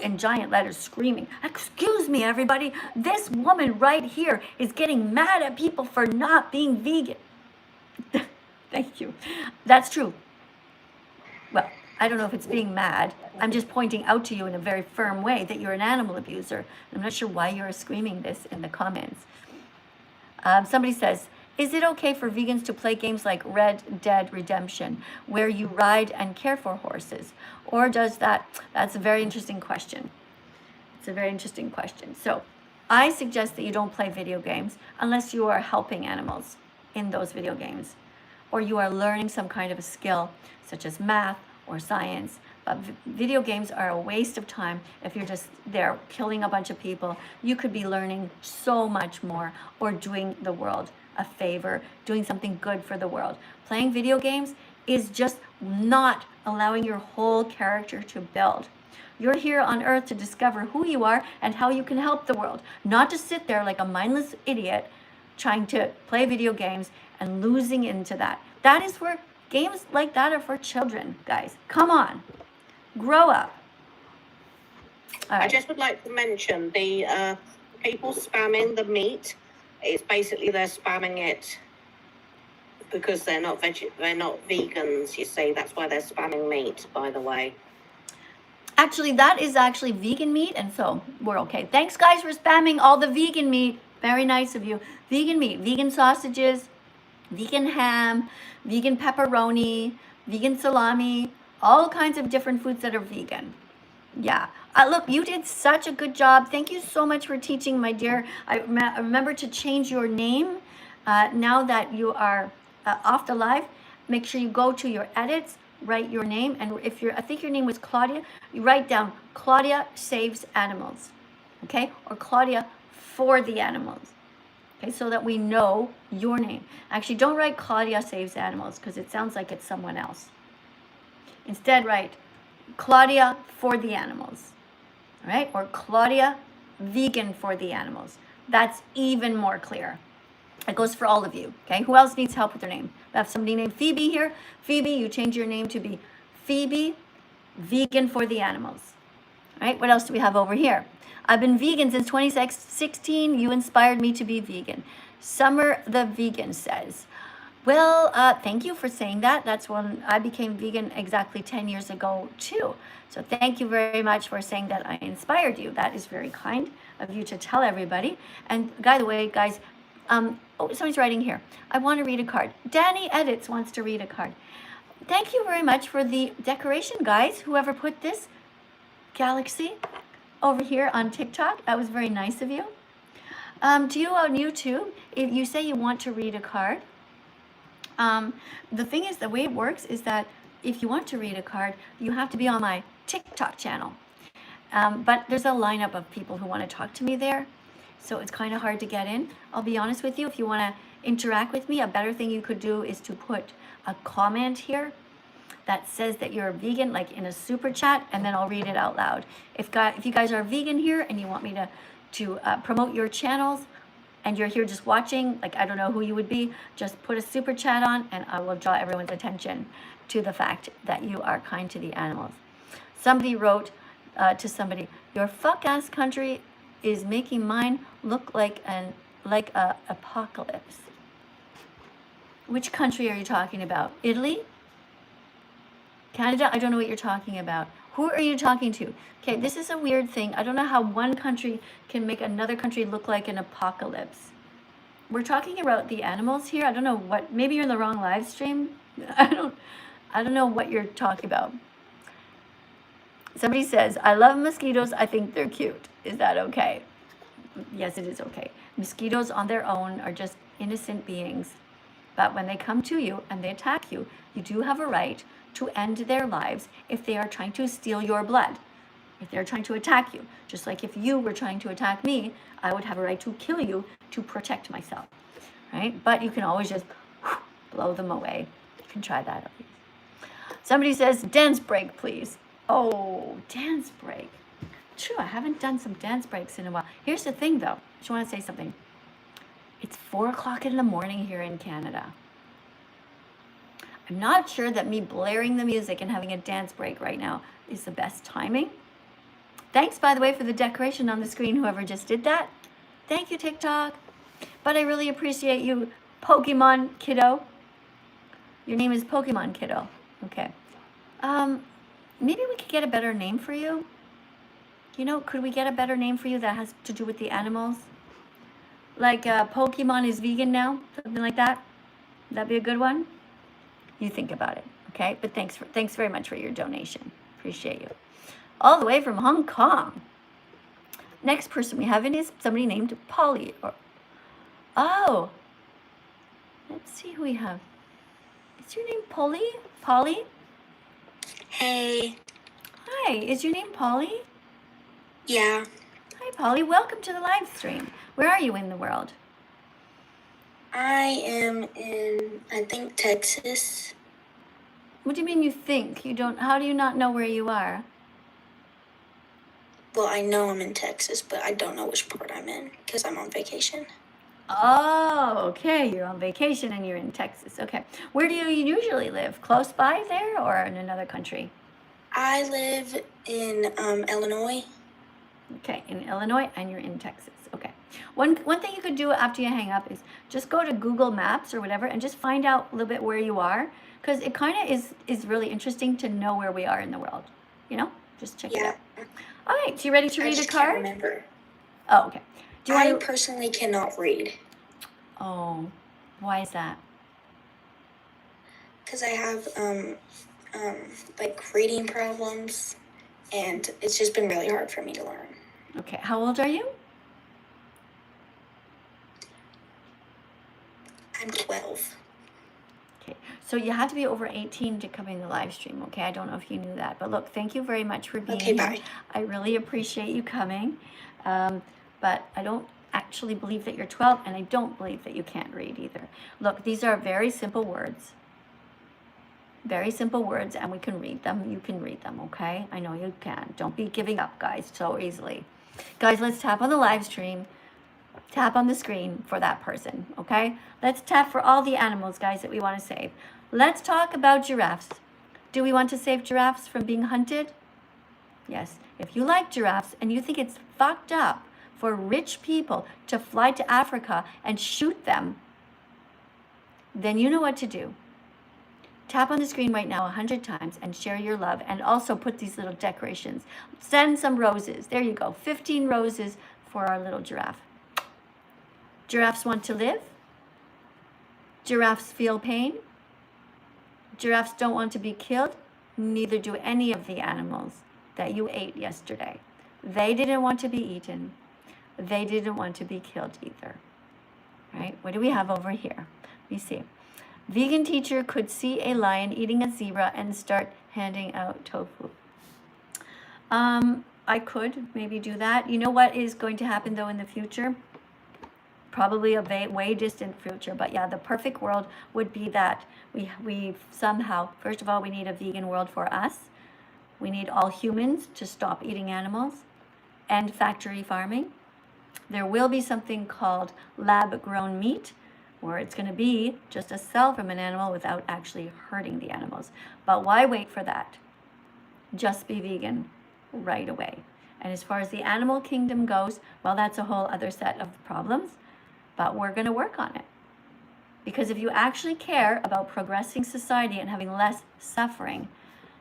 in giant letters screaming, "Excuse me, everybody, this woman right here is getting mad at people for not being vegan." Thank you. That's true. Well, I don't know if it's being mad. I'm just pointing out to you in a very firm way that you're an animal abuser. I'm not sure why you're screaming this in the comments. Somebody says, "Is it okay for vegans to play games like Red Dead Redemption, where you ride and care for horses? Or does that's a very interesting question. It's a very interesting question. So I suggest that you don't play video games unless you are helping animals in those video games, or you are learning some kind of a skill, such as math or science. But video games are a waste of time if you're just there killing a bunch of people. You could be learning so much more, or doing the world a favor, doing something good for the world. Playing video games is just not allowing your whole character to build. You're here on earth to discover who you are and how you can help the world, not to sit there like a mindless idiot trying to play video games and losing into that. That is where games like that are for children, guys. Come on, grow up. All right. I just would like to mention the people spamming the meat. It's basically they're spamming it because they're not vegans. You see, that's why they're spamming meat. By the way, actually, that is actually vegan meat, and so we're okay. Thanks, guys, for spamming all the vegan meat. Very nice of you. Vegan meat, vegan sausages, vegan ham, vegan pepperoni, vegan salami, all kinds of different foods that are vegan. Yeah. Look, you did such a good job. Thank you so much for teaching, my dear. I remember to change your name now that you are off the live. Make sure you go to your edits, write your name, and if I think your name was Claudia, you write down Claudia Saves Animals, okay? Or Claudia for the Animals, okay? So that we know your name. Actually, don't write Claudia Saves Animals because it sounds like it's someone else. Instead, write Claudia for the Animals, all right? Or Claudia Vegan for the Animals. That's even more clear. It goes for all of you, okay? Who else needs help with their name? We have somebody named Phoebe here. Phoebe, you change your name to be Phoebe Vegan for the Animals. All right, what else do we have over here? I've been vegan since 2016. You inspired me to be vegan. Summer the Vegan says, well, thank you for saying that. That's when I became vegan exactly 10 years ago too. So thank you very much for saying that I inspired you. That is very kind of you to tell everybody. And by the way, guys, oh, somebody's writing here. I want to read a card. Danny Edits wants to read a card. Thank you very much for the decoration, guys. Whoever put this galaxy over here on TikTok, that was very nice of you. To you on YouTube, if you say you want to read a card, the thing is, the way it works is that if you want to read a card, you have to be on my TikTok channel. But there's a lineup of people who want to talk to me there. So it's kind of hard to get in. I'll be honest with you, if you want to interact with me, a better thing you could do is to put a comment here. that says that you're a vegan, like in a super chat, and then I'll read it out loud. If you guys are vegan here and you want me to promote your channels, and you're here just watching, like I don't know who you would be, just put a super chat on, and I will draw everyone's attention to the fact that you are kind to the animals. Somebody wrote to somebody, your fuck ass country is making mine look like a apocalypse. Which country are you talking about? Italy? Canada? I don't know what you're talking about. Who are you talking to? Okay, this is a weird thing. I don't know how one country can make another country look like an apocalypse. We're talking about the animals here. I don't know what, maybe you're in the wrong live stream. I don't know what you're talking about. Somebody says, I love mosquitoes. I think they're cute. Is that okay? Yes, it is okay. Mosquitoes on their own are just innocent beings. But when they come to you and they attack you, you do have a right to end their lives if they are trying to steal your blood, if they're trying to attack you. Just like if you were trying to attack me, I would have a right to kill you to protect myself, right? But you can always just blow them away. You can try that at least. Somebody says, dance break, please. Oh, dance break. True, I haven't done some dance breaks in a while. Here's the thing, though. I just want to say something. It's 4 o'clock in the morning here in Canada. I'm not sure that me blaring the music and having a dance break right now is the best timing. Thanks, by the way, for the decoration on the screen, whoever just did that. Thank you, TikTok. But I really appreciate you, Pokemon Kiddo. Your name is Pokemon Kiddo. Okay. Maybe we could get a better name for you. You know, could we get a better name for you that has to do with the animals? Like Pokemon is vegan now, something like that. That'd be a good one. You think about it, okay? But thanks very much for your donation. Appreciate you. All the way from Hong Kong. Next person we have in is somebody named Polly. Oh, let's see who we have. Is your name Polly? Polly? Hey. Hi, is your name Polly? Yeah. Hi, Polly. Welcome to the live stream. Where are you in the world? I am in, I think, Texas. What do you mean you think? You don't, how do you not know where you are? Well, I know I'm in Texas, but I don't know which part I'm in because I'm on vacation. Oh, okay. You're on vacation and you're in Texas. Okay. Where do you usually live? Close by there or in another country? I live in Illinois. Okay, in Illinois and you're in Texas. Okay. One thing you could do after you hang up is just go to Google Maps or whatever and just find out a little bit where you are, because it kind of is really interesting to know where we are in the world. You know? Just check it out. All right, so you ready to read a card? Can't remember. Oh, okay. Do you I want to... personally cannot read. Oh, why is that? Because I have like reading problems, and it's just been really hard for me to learn. Okay, how old are you? I'm 12. Okay, so you have to be over 18 to come in the live stream, okay? I don't know if you knew that, but look, thank you very much for being here. Bye. I really appreciate you coming, but I don't actually believe that you're 12, and I don't believe that you can't read either. Look, these are very simple words. Very simple words, and we can read them. You can read them, okay? I know you can. Don't be giving up, guys, so easily. Guys, let's tap on the live stream. Tap on the screen for that person, okay? Let's tap for all the animals, guys, that we want to save. Let's talk about giraffes. Do we want to save giraffes from being hunted? Yes. If you like giraffes and you think it's fucked up for rich people to fly to Africa and shoot them, then you know what to do. Tap on the screen right now 100 times and share your love, and also put these little decorations. Send some roses. There you go. 15 roses for our little giraffe. Giraffes want to live. Giraffes feel pain. Giraffes don't want to be killed. Neither do any of the animals that you ate yesterday. They didn't want to be eaten. They didn't want to be killed either. Right? What do we have over here? Let me see. Vegan teacher could see a lion eating a zebra and start handing out tofu. I could maybe do that. You know what is going to happen though in the future? probably a way distant future. But yeah, the perfect world would be that we somehow, first of all, we need a vegan world for us. We need all humans to stop eating animals and factory farming. There will be something called lab-grown meat, where it's going to be just a cell from an animal without actually hurting the animals. But why wait for that? Just be vegan right away. And as far as the animal kingdom goes, well, that's a whole other set of problems, but we're going to work on it. Because if you actually care about progressing society and having less suffering,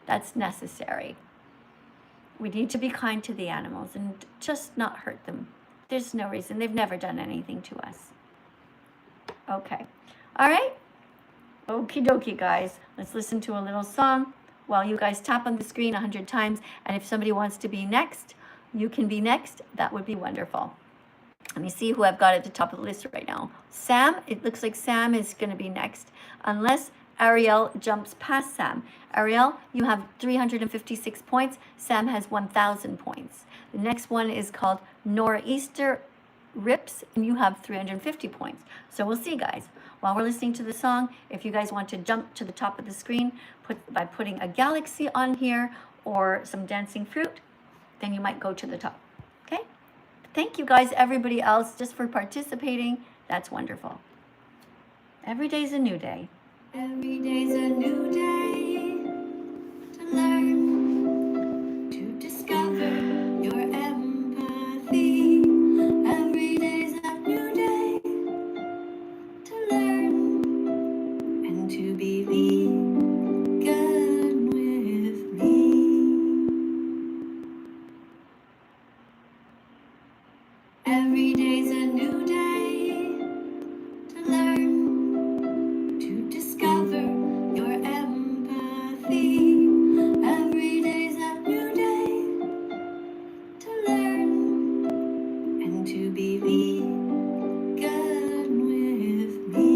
that's necessary. We need to be kind to the animals and just not hurt them. There's no reason. They've never done anything to us. Okay. All right. Okie dokie, guys. Let's listen to a little song while you guys tap on the screen 100 times. And if somebody wants to be next, you can be next. That would be wonderful. Let me see who I've got at the top of the list right now. Sam, it looks like Sam is going to be next, unless Ariel jumps past Sam. Ariel, you have 356 points. Sam has 1,000 points. The next one is called Nor'easter Rips, and you have 350 points. So we'll see, guys. While we're listening to the song, if you guys want to jump to the top of the screen by putting a galaxy on here or some dancing fruit, then you might go to the top. Okay? Thank you, guys, everybody else, just for participating. That's wonderful. Every day's a new day. Every day's a new day to learn, to discover your empathy. Every day's a new day to learn and to be vegan with me. Every day's a new day to learn, to discover your empathy. Every day's a new day to learn and to be vegan with me.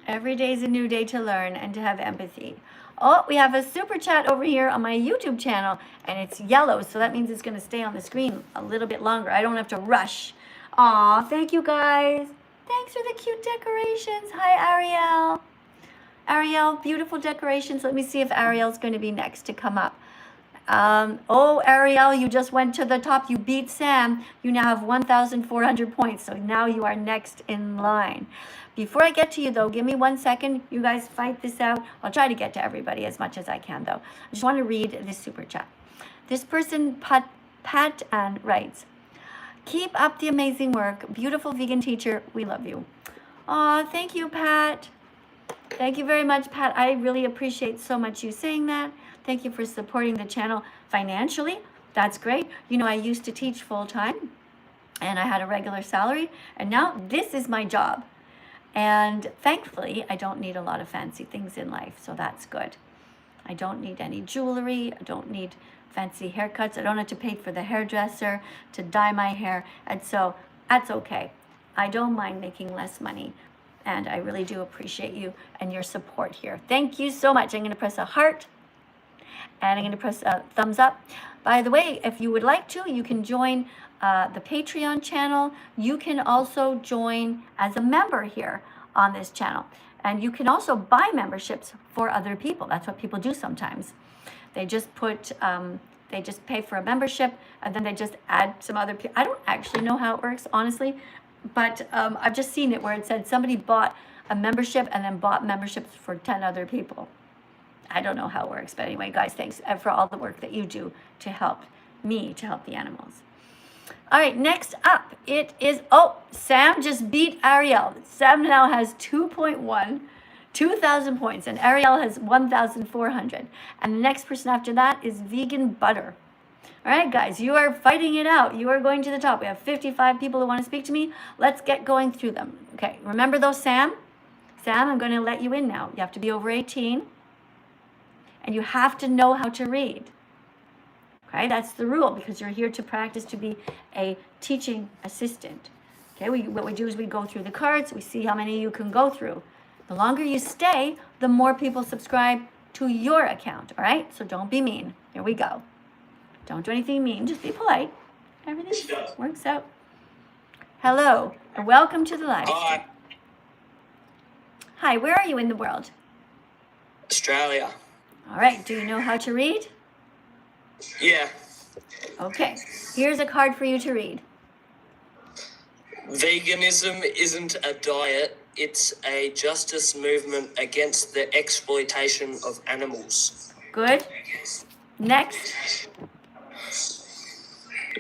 Every day's a new day to learn and to have empathy. Oh, we have a super chat over here on my YouTube channel, and it's yellow, so that means it's going to stay on the screen a little bit longer. I don't have to rush. Aw, thank you, guys. Thanks for the cute decorations. Hi, Ariel. Ariel, beautiful decorations. Let me see if Ariel's going to be next to come up. Oh, Ariel, you just went to the top. You beat Sam. You now have 1,400 points, so now you are next in line. Before I get to you, though, give me 1 second. You guys fight this out. I'll try to get to everybody as much as I can, though. I just want to read this super chat. This person, Pat Ann, writes, "Keep up the amazing work. Beautiful vegan teacher. We love you." Aw, thank you, Pat. Thank you very much, Pat. I really appreciate so much you saying that. Thank you for supporting the channel financially. That's great. You know, I used to teach full-time, and I had a regular salary, and now this is my job. And thankfully, I don't need a lot of fancy things in life, so that's good. I don't need any jewelry. I don't need fancy haircuts. I don't have to pay for the hairdresser to dye my hair, and so that's okay. I don't mind making less money, and I really do appreciate you and your support here. Thank you so much. I'm going to press a heart, and I'm going to press a thumbs up. By the way, if you would like to, you can join the Patreon channel. You can also join as a member here on this channel. And you can also buy memberships for other people. That's what people do sometimes. They just they just pay for a membership, and then they just add some other people. I don't actually know how it works, honestly, but I've just seen it where it said somebody bought a membership and then bought memberships for 10 other people. I don't know how it works, but anyway, guys, thanks for all the work that you do to help me, to help the animals. All right, next up, it is, oh, Sam just beat Ariel. Sam now has 2,000 points, and Ariel has 1,400. And the next person after that is Vegan Butter. All right, guys, you are fighting it out. You are going to the top. We have 55 people who want to speak to me. Let's get going through them. Okay, remember though, Sam? Sam, I'm going to let you in now. You have to be over 18, and you have to know how to read. Okay, that's the rule, because you're here to practice to be a teaching assistant. Okay, what we do is we go through the cards, we see how many you can go through. The longer you stay, the more people subscribe to your account, all right? So don't be mean. Here we go. Don't do anything mean, just be polite. Everything works out. Hello, and welcome to the live stream. Hi, Hi, where are you in the world? Australia. All right, do you know how to read? Yeah. Okay, here's a card for you to read. Veganism isn't a diet, it's a justice movement against the exploitation of animals. Good. Next.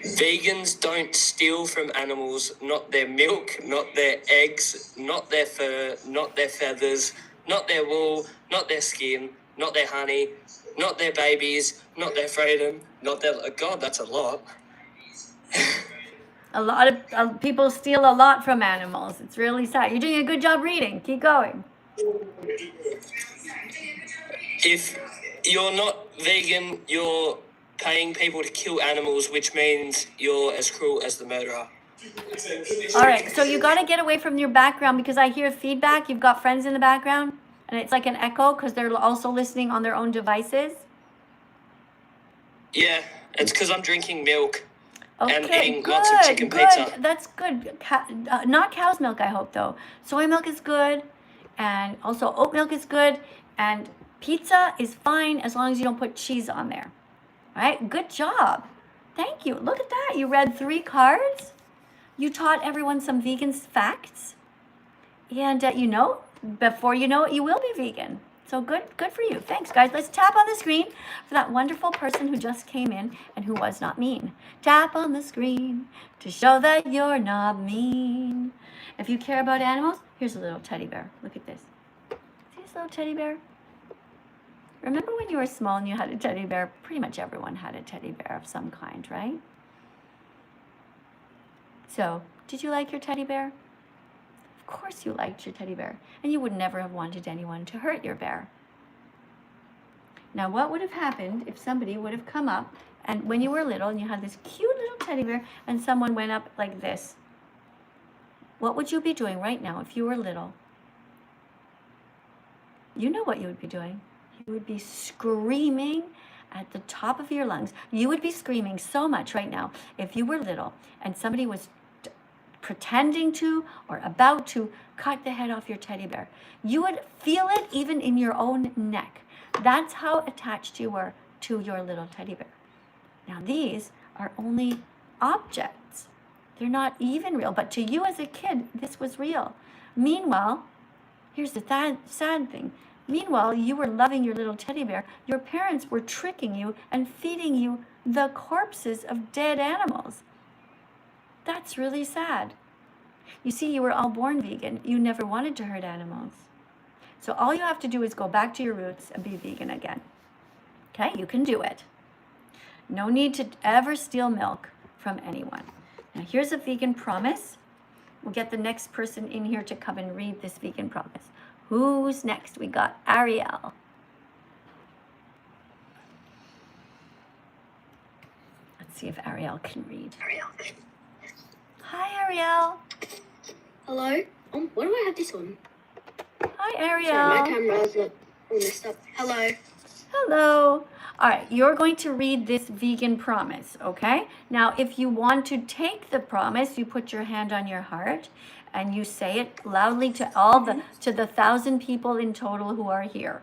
Vegans don't steal from animals, not their milk, not their eggs, not their fur, not their feathers, not their wool, not their skin, not their honey, not their babies, not their freedom, not their... God, that's a lot. A lot of people steal a lot from animals. It's really sad. You're doing a good job reading. Keep going. If you're not vegan, you're paying people to kill animals, which means you're as cruel as the murderer. All right, so you got to get away from your background because I hear feedback. You've got friends in the background, and it's like an echo because they're also listening on their own devices. Yeah, it's because I'm drinking milk and Okay, eating good, lots of chicken good. pizza. That's good. Not cow's milk, I hope, though. Soy milk is good, and also oat milk is good, and pizza is fine as long as you don't put cheese on there. All right, good job. Thank you. Look at that. You read 3 cards. You taught everyone some vegan facts. And before you know it, you will be vegan. So good for you. Thanks, guys. Let's tap on the screen for that wonderful person who just came in and who was not mean. Tap on the screen to show that you're not mean. If you care about animals, here's a little teddy bear. Look at this. See this little teddy bear? Remember when you were small and you had a teddy bear? Pretty much everyone had a teddy bear of some kind, right? So, did you like your teddy bear? Of course you liked your teddy bear. And you would never have wanted anyone to hurt your bear. Now, what would have happened if somebody would have come up and when you were little and you had this cute little teddy bear and someone went up like this? What would you be doing right now if you were little? You know what you would be doing. You would be screaming at the top of your lungs. You would be screaming so much right now if you were little and somebody was pretending to or about to cut the head off your teddy bear. You would feel it even in your own neck. That's how attached you were to your little teddy bear. Now these are only objects. They're not even real, but to you as a kid, this was real. Meanwhile, here's the sad thing. Meanwhile, you were loving your little teddy bear. Your parents were tricking you and feeding you the corpses of dead animals. That's really sad. You see, you were all born vegan. You never wanted to hurt animals. So all you have to do is go back to your roots and be vegan again. Okay, you can do it. No need to ever steal milk from anyone. Now here's a vegan promise. We'll get the next person in here to come and read this vegan promise. Who's next? We got Ariel. Let's see if Ariel can read. Hi, Ariel. Hello? Why do I have this on? Hi, Ariel. Sorry, my camera's all messed up. Hello. Hello. All right, you're going to read this vegan promise, okay? Now, if you want to take the promise, you put your hand on your heart and you say it loudly to the 1,000 people in total who are here.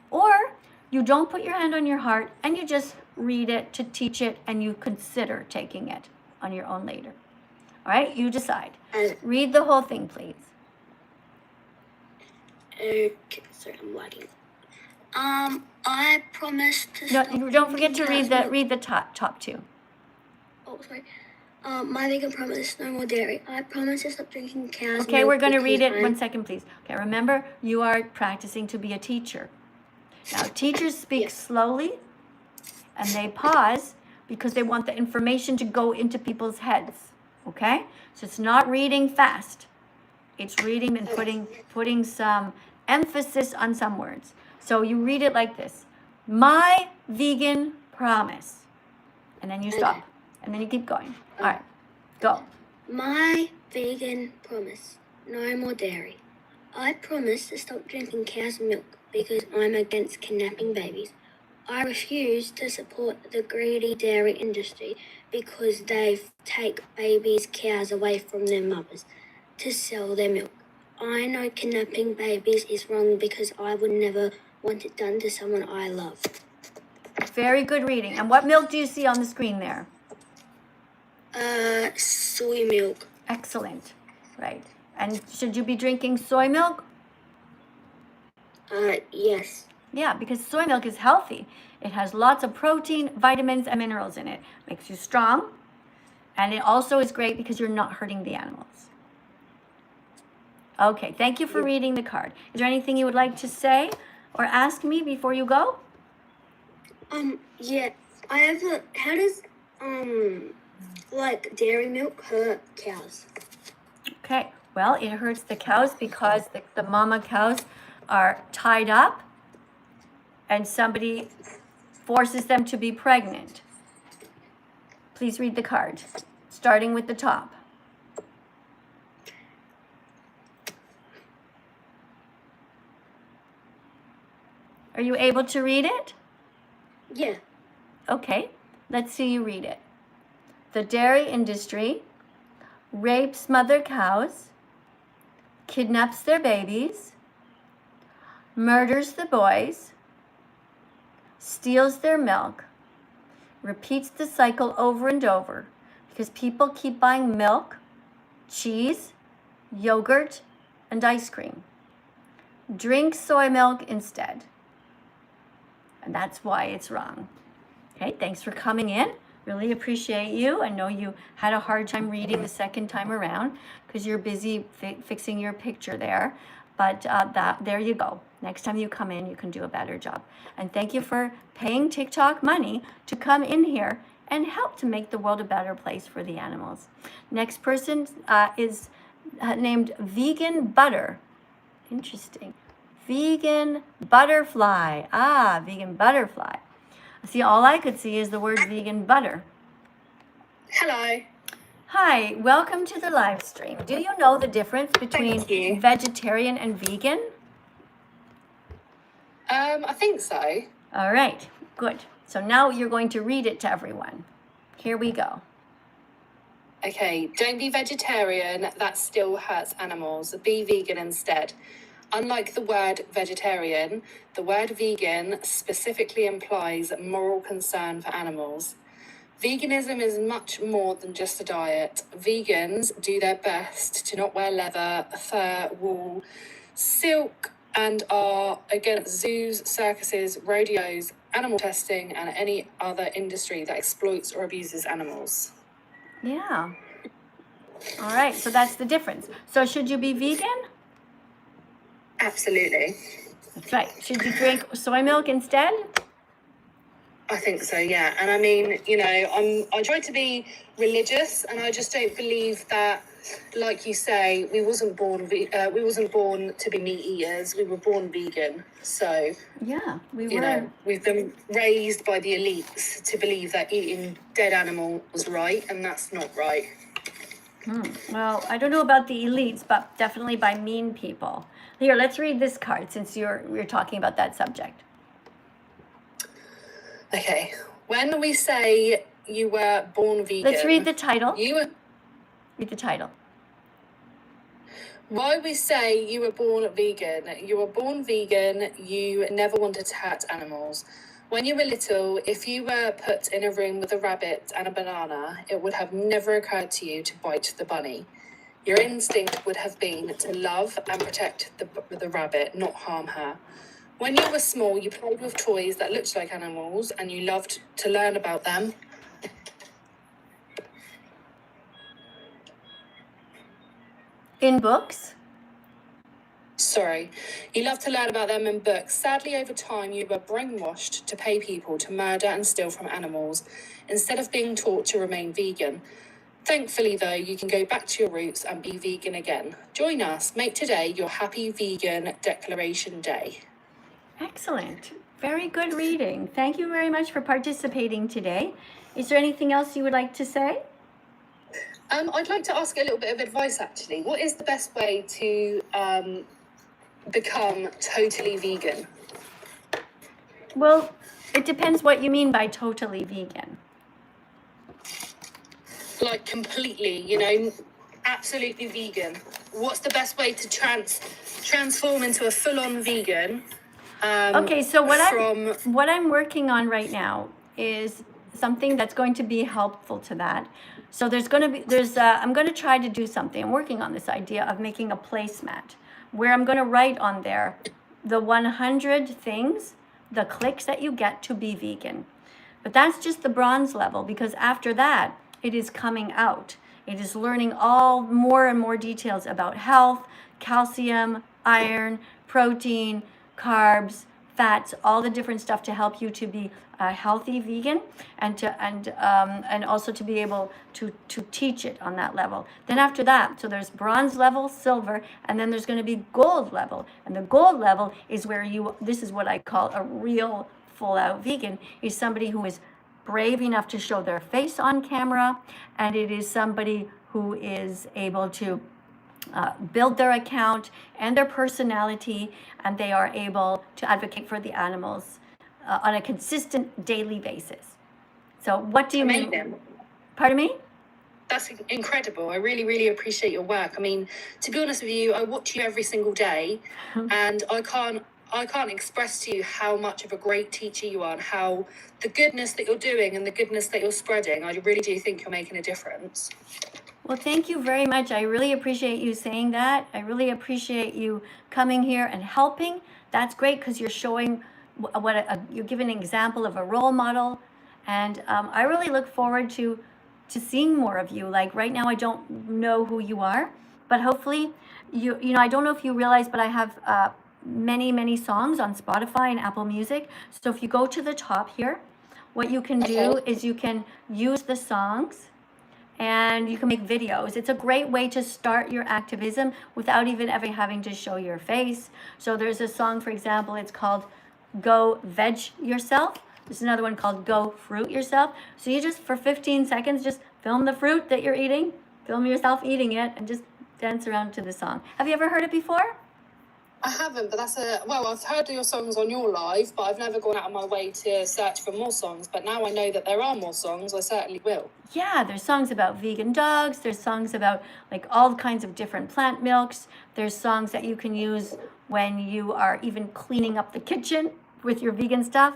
Or you don't put your hand on your heart and you just read it to teach it and you consider taking it on your own later. All right, you decide. Read the whole thing, please. Okay, sorry, I'm lagging. I promise to No, stop don't forget to drinking read the top 2. Oh, sorry. My vegan promise, no more dairy. I promise to stop drinking cow's Okay, milk we're going to read because it. 1 second, please. Okay, remember, you are practicing to be a teacher. Now, teachers speak slowly, and they pause because they want the information to go into people's heads. Okay? So it's not reading fast. It's reading and putting some emphasis on some words. So you read it like this. My vegan promise. And then you stop. And then you keep going. All right. Go. My vegan promise, no more dairy. I promise to stop drinking cow's milk because I'm against kidnapping babies. I refuse to support the greedy dairy industry because they take babies' cows away from their mothers to sell their milk. I know kidnapping babies is wrong because I would never want it done to someone I love. Very good reading. And what milk do you see on the screen there? Soy milk. Excellent. Right. And should you be drinking soy milk? Yes. Yeah, because soy milk is healthy. It has lots of protein, vitamins, and minerals in it. Makes you strong. And it also is great because you're not hurting the animals. Okay, thank you for reading the card. Is there anything you would like to say or ask me before you go? Yeah. I have a, how does, like dairy milk hurt cows? Okay, well, it hurts the cows because the mama cows are tied up and somebody forces them to be pregnant. Please read the card, starting with the top. Are you able to read it? Yeah. Okay, let's see you read it. The dairy industry rapes mother cows, kidnaps their babies, murders the boys, steals their milk, repeats the cycle over and over because people keep buying milk, cheese, yogurt, and ice cream. Drink soy milk instead. And that's why it's wrong. Okay, thanks for coming in. Really appreciate you. I know you had a hard time reading the second time around because you're busy fixing your picture there. But there you go. Next time you come in, you can do a better job. And thank you for paying TikTok money to come in here and help to make the world a better place for the animals. Next person is named Vegan Butter. Interesting. Vegan Butterfly. Ah, Vegan Butterfly. See, all I could see is the word vegan butter. Hello. Hi, welcome to the live stream. Do you know the difference between Thank you. vegetarian and vegan? I think so. All right, good. So now you're going to read it to everyone. Here we go. Okay, don't be vegetarian, that still hurts animals. Be vegan instead. Unlike the word vegetarian, the word vegan specifically implies moral concern for animals. Veganism is much more than just a diet. Vegans do their best to not wear leather, fur, wool, silk, and are against zoos, circuses, rodeos, animal testing, and any other industry that exploits or abuses animals. Yeah. All right, so that's the difference. So should you be vegan? Absolutely. That's right. Should you drink soy milk instead? I think so, yeah. And I mean, you know, I try to be religious, and I just don't believe that, like you say, we wasn't born to be meat eaters. We were born vegan. So Yeah, we you were. know, we've been raised by the elites to believe that eating dead animal was right, and that's not right. Well, I don't know about the elites, but definitely by mean people. Here, let's read this card since we're talking about that subject. Okay, when we say you were born vegan, Let's read the title. You were. Read the title. Why we say you were born vegan? You were born vegan. You never wanted to hurt animals. When you were little, if you were put in a room with a rabbit and a banana, it would have never occurred to you to bite the bunny. Your instinct would have been to love and protect the rabbit, not harm her. When you were small, you played with toys that looked like animals, and you loved to learn about them. In books. Sorry. You love to learn about them in books. Sadly, over time, you were brainwashed to pay people to murder and steal from animals, instead of being taught to remain vegan. Thankfully, though, you can go back to your roots and be vegan again. Join us. Make today your Happy Vegan Declaration Day. Excellent. Very good reading. Thank you very much for participating today. Is there anything else you would like to say? I'd like to ask a little bit of advice, actually. What is the best way to become totally vegan? Well, It depends what you mean by totally vegan. Like completely, absolutely vegan. What's the best way to transform into a full-on vegan? Okay, so from what I'm working on right now is something that's going to be helpful to that. So I'm going to try to do something. I'm working on this idea of making a placemat where I'm going to write on there the 100 things, the clicks that you get to be vegan. But that's just the bronze level, because after that, it is coming out. It is learning all more and more details about health, calcium, iron, protein, carbs, fats, all the different stuff to help you to be a healthy vegan, and also to be able to teach it on that level. Then after that, so there's bronze level, silver, and then there's going to be gold level. And the gold level is where this is what I call a real full out vegan, is somebody who is brave enough to show their face on camera, and it is somebody who is able to build their account and their personality, and they are able to advocate for the animals on a consistent daily basis. So what do you mean? Amazing. Pardon me? That's incredible. I really, really appreciate your work. I mean, to be honest with you, I watch you every single day, and I can't express to you how much of a great teacher you are, and how the goodness that you're doing and the goodness that you're spreading, I really do think you're making a difference. Well, thank you very much. I really appreciate you saying that. I really appreciate you coming here and helping. That's great, because you're showing you're giving an example of a role model. And I really look forward to seeing more of you. Like right now, I don't know who you are, but hopefully I don't know if you realize, but I have many songs on Spotify and Apple Music. So if you go to the top here, what you can do is you can use the songs and you can make videos. It's a great way to start your activism without even ever having to show your face. So there's a song, for example, it's called Go Veg Yourself. There's another one called Go Fruit Yourself. So you just, for 15 seconds, just film the fruit that you're eating, film yourself eating it, and just dance around to the song. Have you ever heard it before? I haven't, but I've heard your songs on your live, but I've never gone out of my way to search for more songs. But now I know that there are more songs, I certainly will. Yeah, there's songs about vegan dogs. There's songs about like all kinds of different plant milks. There's songs that you can use when you are even cleaning up the kitchen with your vegan stuff.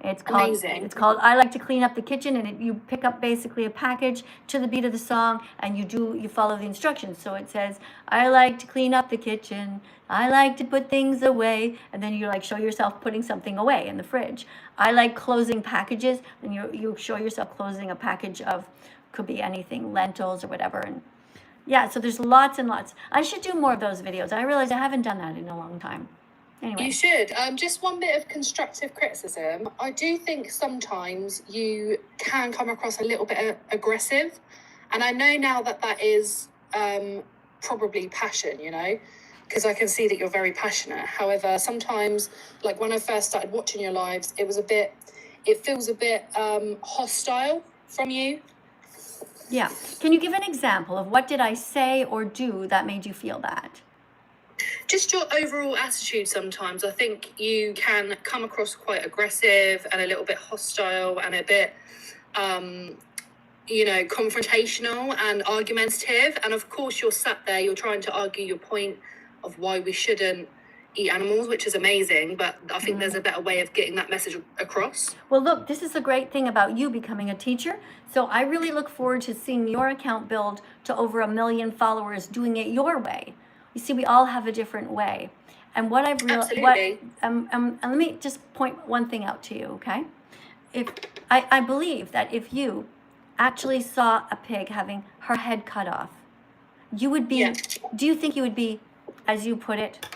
It's called Amazing. It's called I Like to Clean Up the Kitchen, and you pick up basically a package to the beat of the song, and you follow the instructions. So it says, I like to clean up the kitchen, I like to put things away, and then you like show yourself putting something away in the fridge. I like closing packages, and you show yourself closing a package of, could be anything, lentils or whatever. And yeah, so there's lots and lots. I should do more of those videos. I realize I haven't done that in a long time. Anyway. You should. Just one bit of constructive criticism. I do think sometimes you can come across a little bit aggressive. And I know now that is probably passion, because I can see that you're very passionate. However, sometimes, like when I first started watching your lives, it feels a bit hostile from you. Yeah. Can you give an example of what did I say or do that made you feel that? Just your overall attitude sometimes. I think you can come across quite aggressive and a little bit hostile and a bit, confrontational and argumentative. And of course, you're sat there, you're trying to argue your point of why we shouldn't eat animals, which is amazing. But I think there's a better way of getting that message across. Well, look, this is the great thing about you becoming a teacher. So I really look forward to seeing your account build to over 1 million followers doing it your way. You see, we all have a different way. And what I've realized, and let me just point one thing out to you, okay? If I believe that if you actually saw a pig having her head cut off, you would be, do you think you would be, as you put it,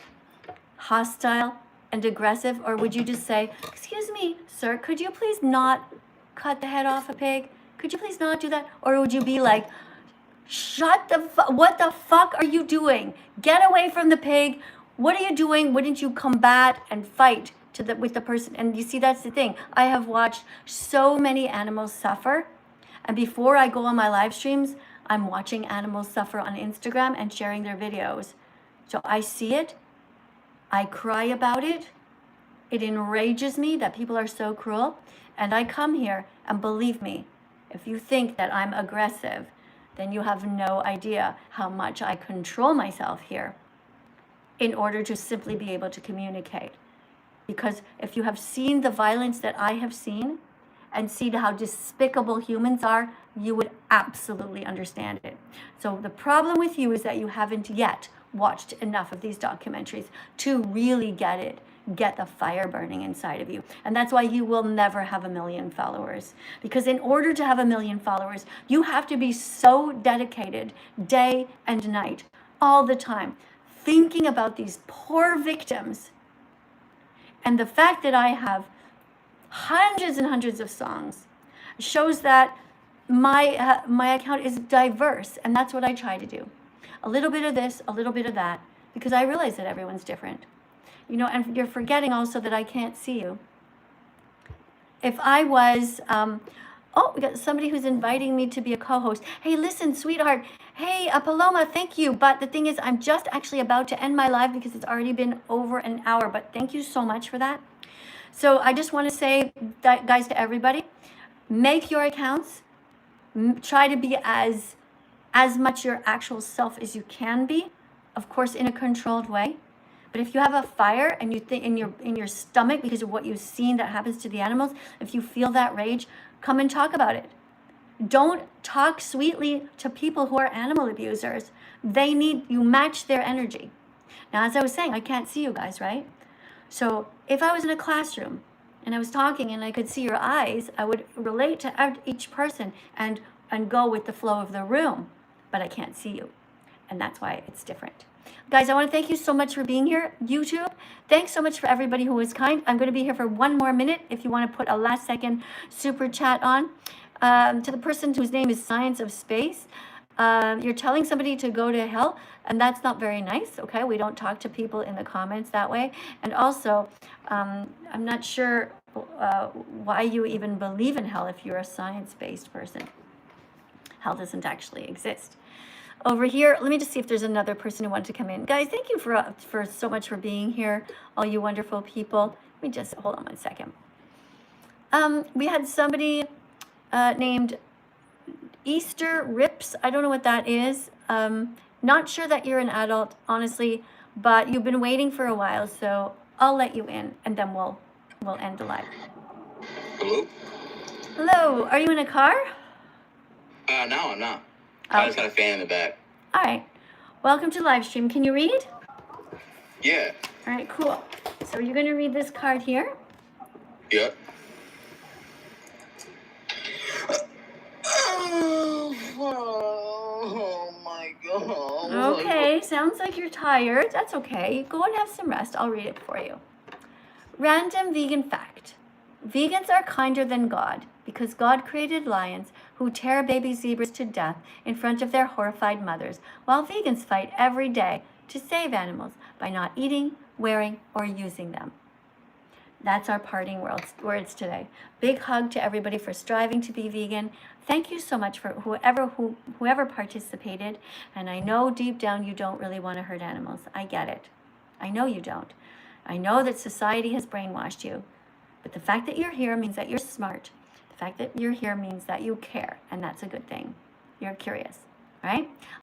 hostile and aggressive? Or would you just say, excuse me, sir, could you please not cut the head off a pig? Could you please not do that? Or would you be like, what the fuck are you doing? Get away from the pig. What are you doing? Wouldn't you combat and fight with the person? And you see, that's the thing. I have watched so many animals suffer. And before I go on my live streams, I'm watching animals suffer on Instagram and sharing their videos. So I see it. I cry about it. It enrages me that people are so cruel. And I come here, and believe me, if you think that I'm aggressive, then you have no idea how much I control myself here in order to simply be able to communicate. Because if you have seen the violence that I have seen and seen how despicable humans are, you would absolutely understand it. So the problem with you is that you haven't yet watched enough of these documentaries to really get it, get the fire burning inside of you. And that's why you will never have 1 million followers. Because in order to have 1 million followers, you have to be so dedicated day and night, all the time, thinking about these poor victims. And the fact that I have hundreds and hundreds of songs shows that my account is diverse, and that's what I try to do. A little bit of this, a little bit of that, because I realize that everyone's different. You know, and you're forgetting also that I can't see you. If I was, we got somebody who's inviting me to be a co-host. Hey, listen, sweetheart. Hey, Paloma, thank you. But the thing is, I'm just actually about to end my live because it's already been over an hour. But thank you so much for that. So I just want to say that, guys, to everybody, make your accounts. Try to be as much your actual self as you can be, of course, in a controlled way. But if you have a fire and you think in your stomach because of what you've seen that happens to the animals, if you feel that rage, come and talk about it. Don't talk sweetly to people who are animal abusers. They need you match their energy. Now, as I was saying, I can't see you guys, right? So if I was in a classroom and I was talking and I could see your eyes, I would relate to each person and go with the flow of the room. But I can't see you. And that's why it's different. Guys, I want to thank you so much for being here. YouTube, thanks so much for everybody who was kind. I'm going to be here for 1 more minute if you want to put a last second super chat on. To the person whose name is Science of Space, you're telling somebody to go to hell, and that's not very nice, okay? We don't talk to people in the comments that way. And also, I'm not sure why you even believe in hell if you're a science-based person. Hell doesn't actually exist. Over here, let me just see if there's another person who wanted to come in. Guys, thank you for so much for being here, all you wonderful people. Let me just, hold on 1 second. We had somebody named Easter Rips. I don't know what that is. Not sure that you're an adult, honestly, but you've been waiting for a while, so I'll let you in, and then we'll end the live. Hello? Hello, are you in a car? No, I'm not. I just got a fan in the back. All right. Welcome to live stream. Can you read? Yeah. All right, cool. So you're going to read this card here. Yep. Oh my God. Okay, sounds like you're tired. That's okay. Go and have some rest. I'll read it for you. Random vegan fact. Vegans are kinder than God because God created lions who tear baby zebras to death in front of their horrified mothers, while vegans fight every day to save animals by not eating, wearing, or using them. That's our parting words today. Big hug to everybody for striving to be vegan. Thank you so much for whoever participated. And I know deep down you don't really want to hurt animals. I get it. I know you don't. I know that society has brainwashed you. But the fact that you're here means that you're smart. The fact that you're here means that you care, and that's a good thing. You're curious, right?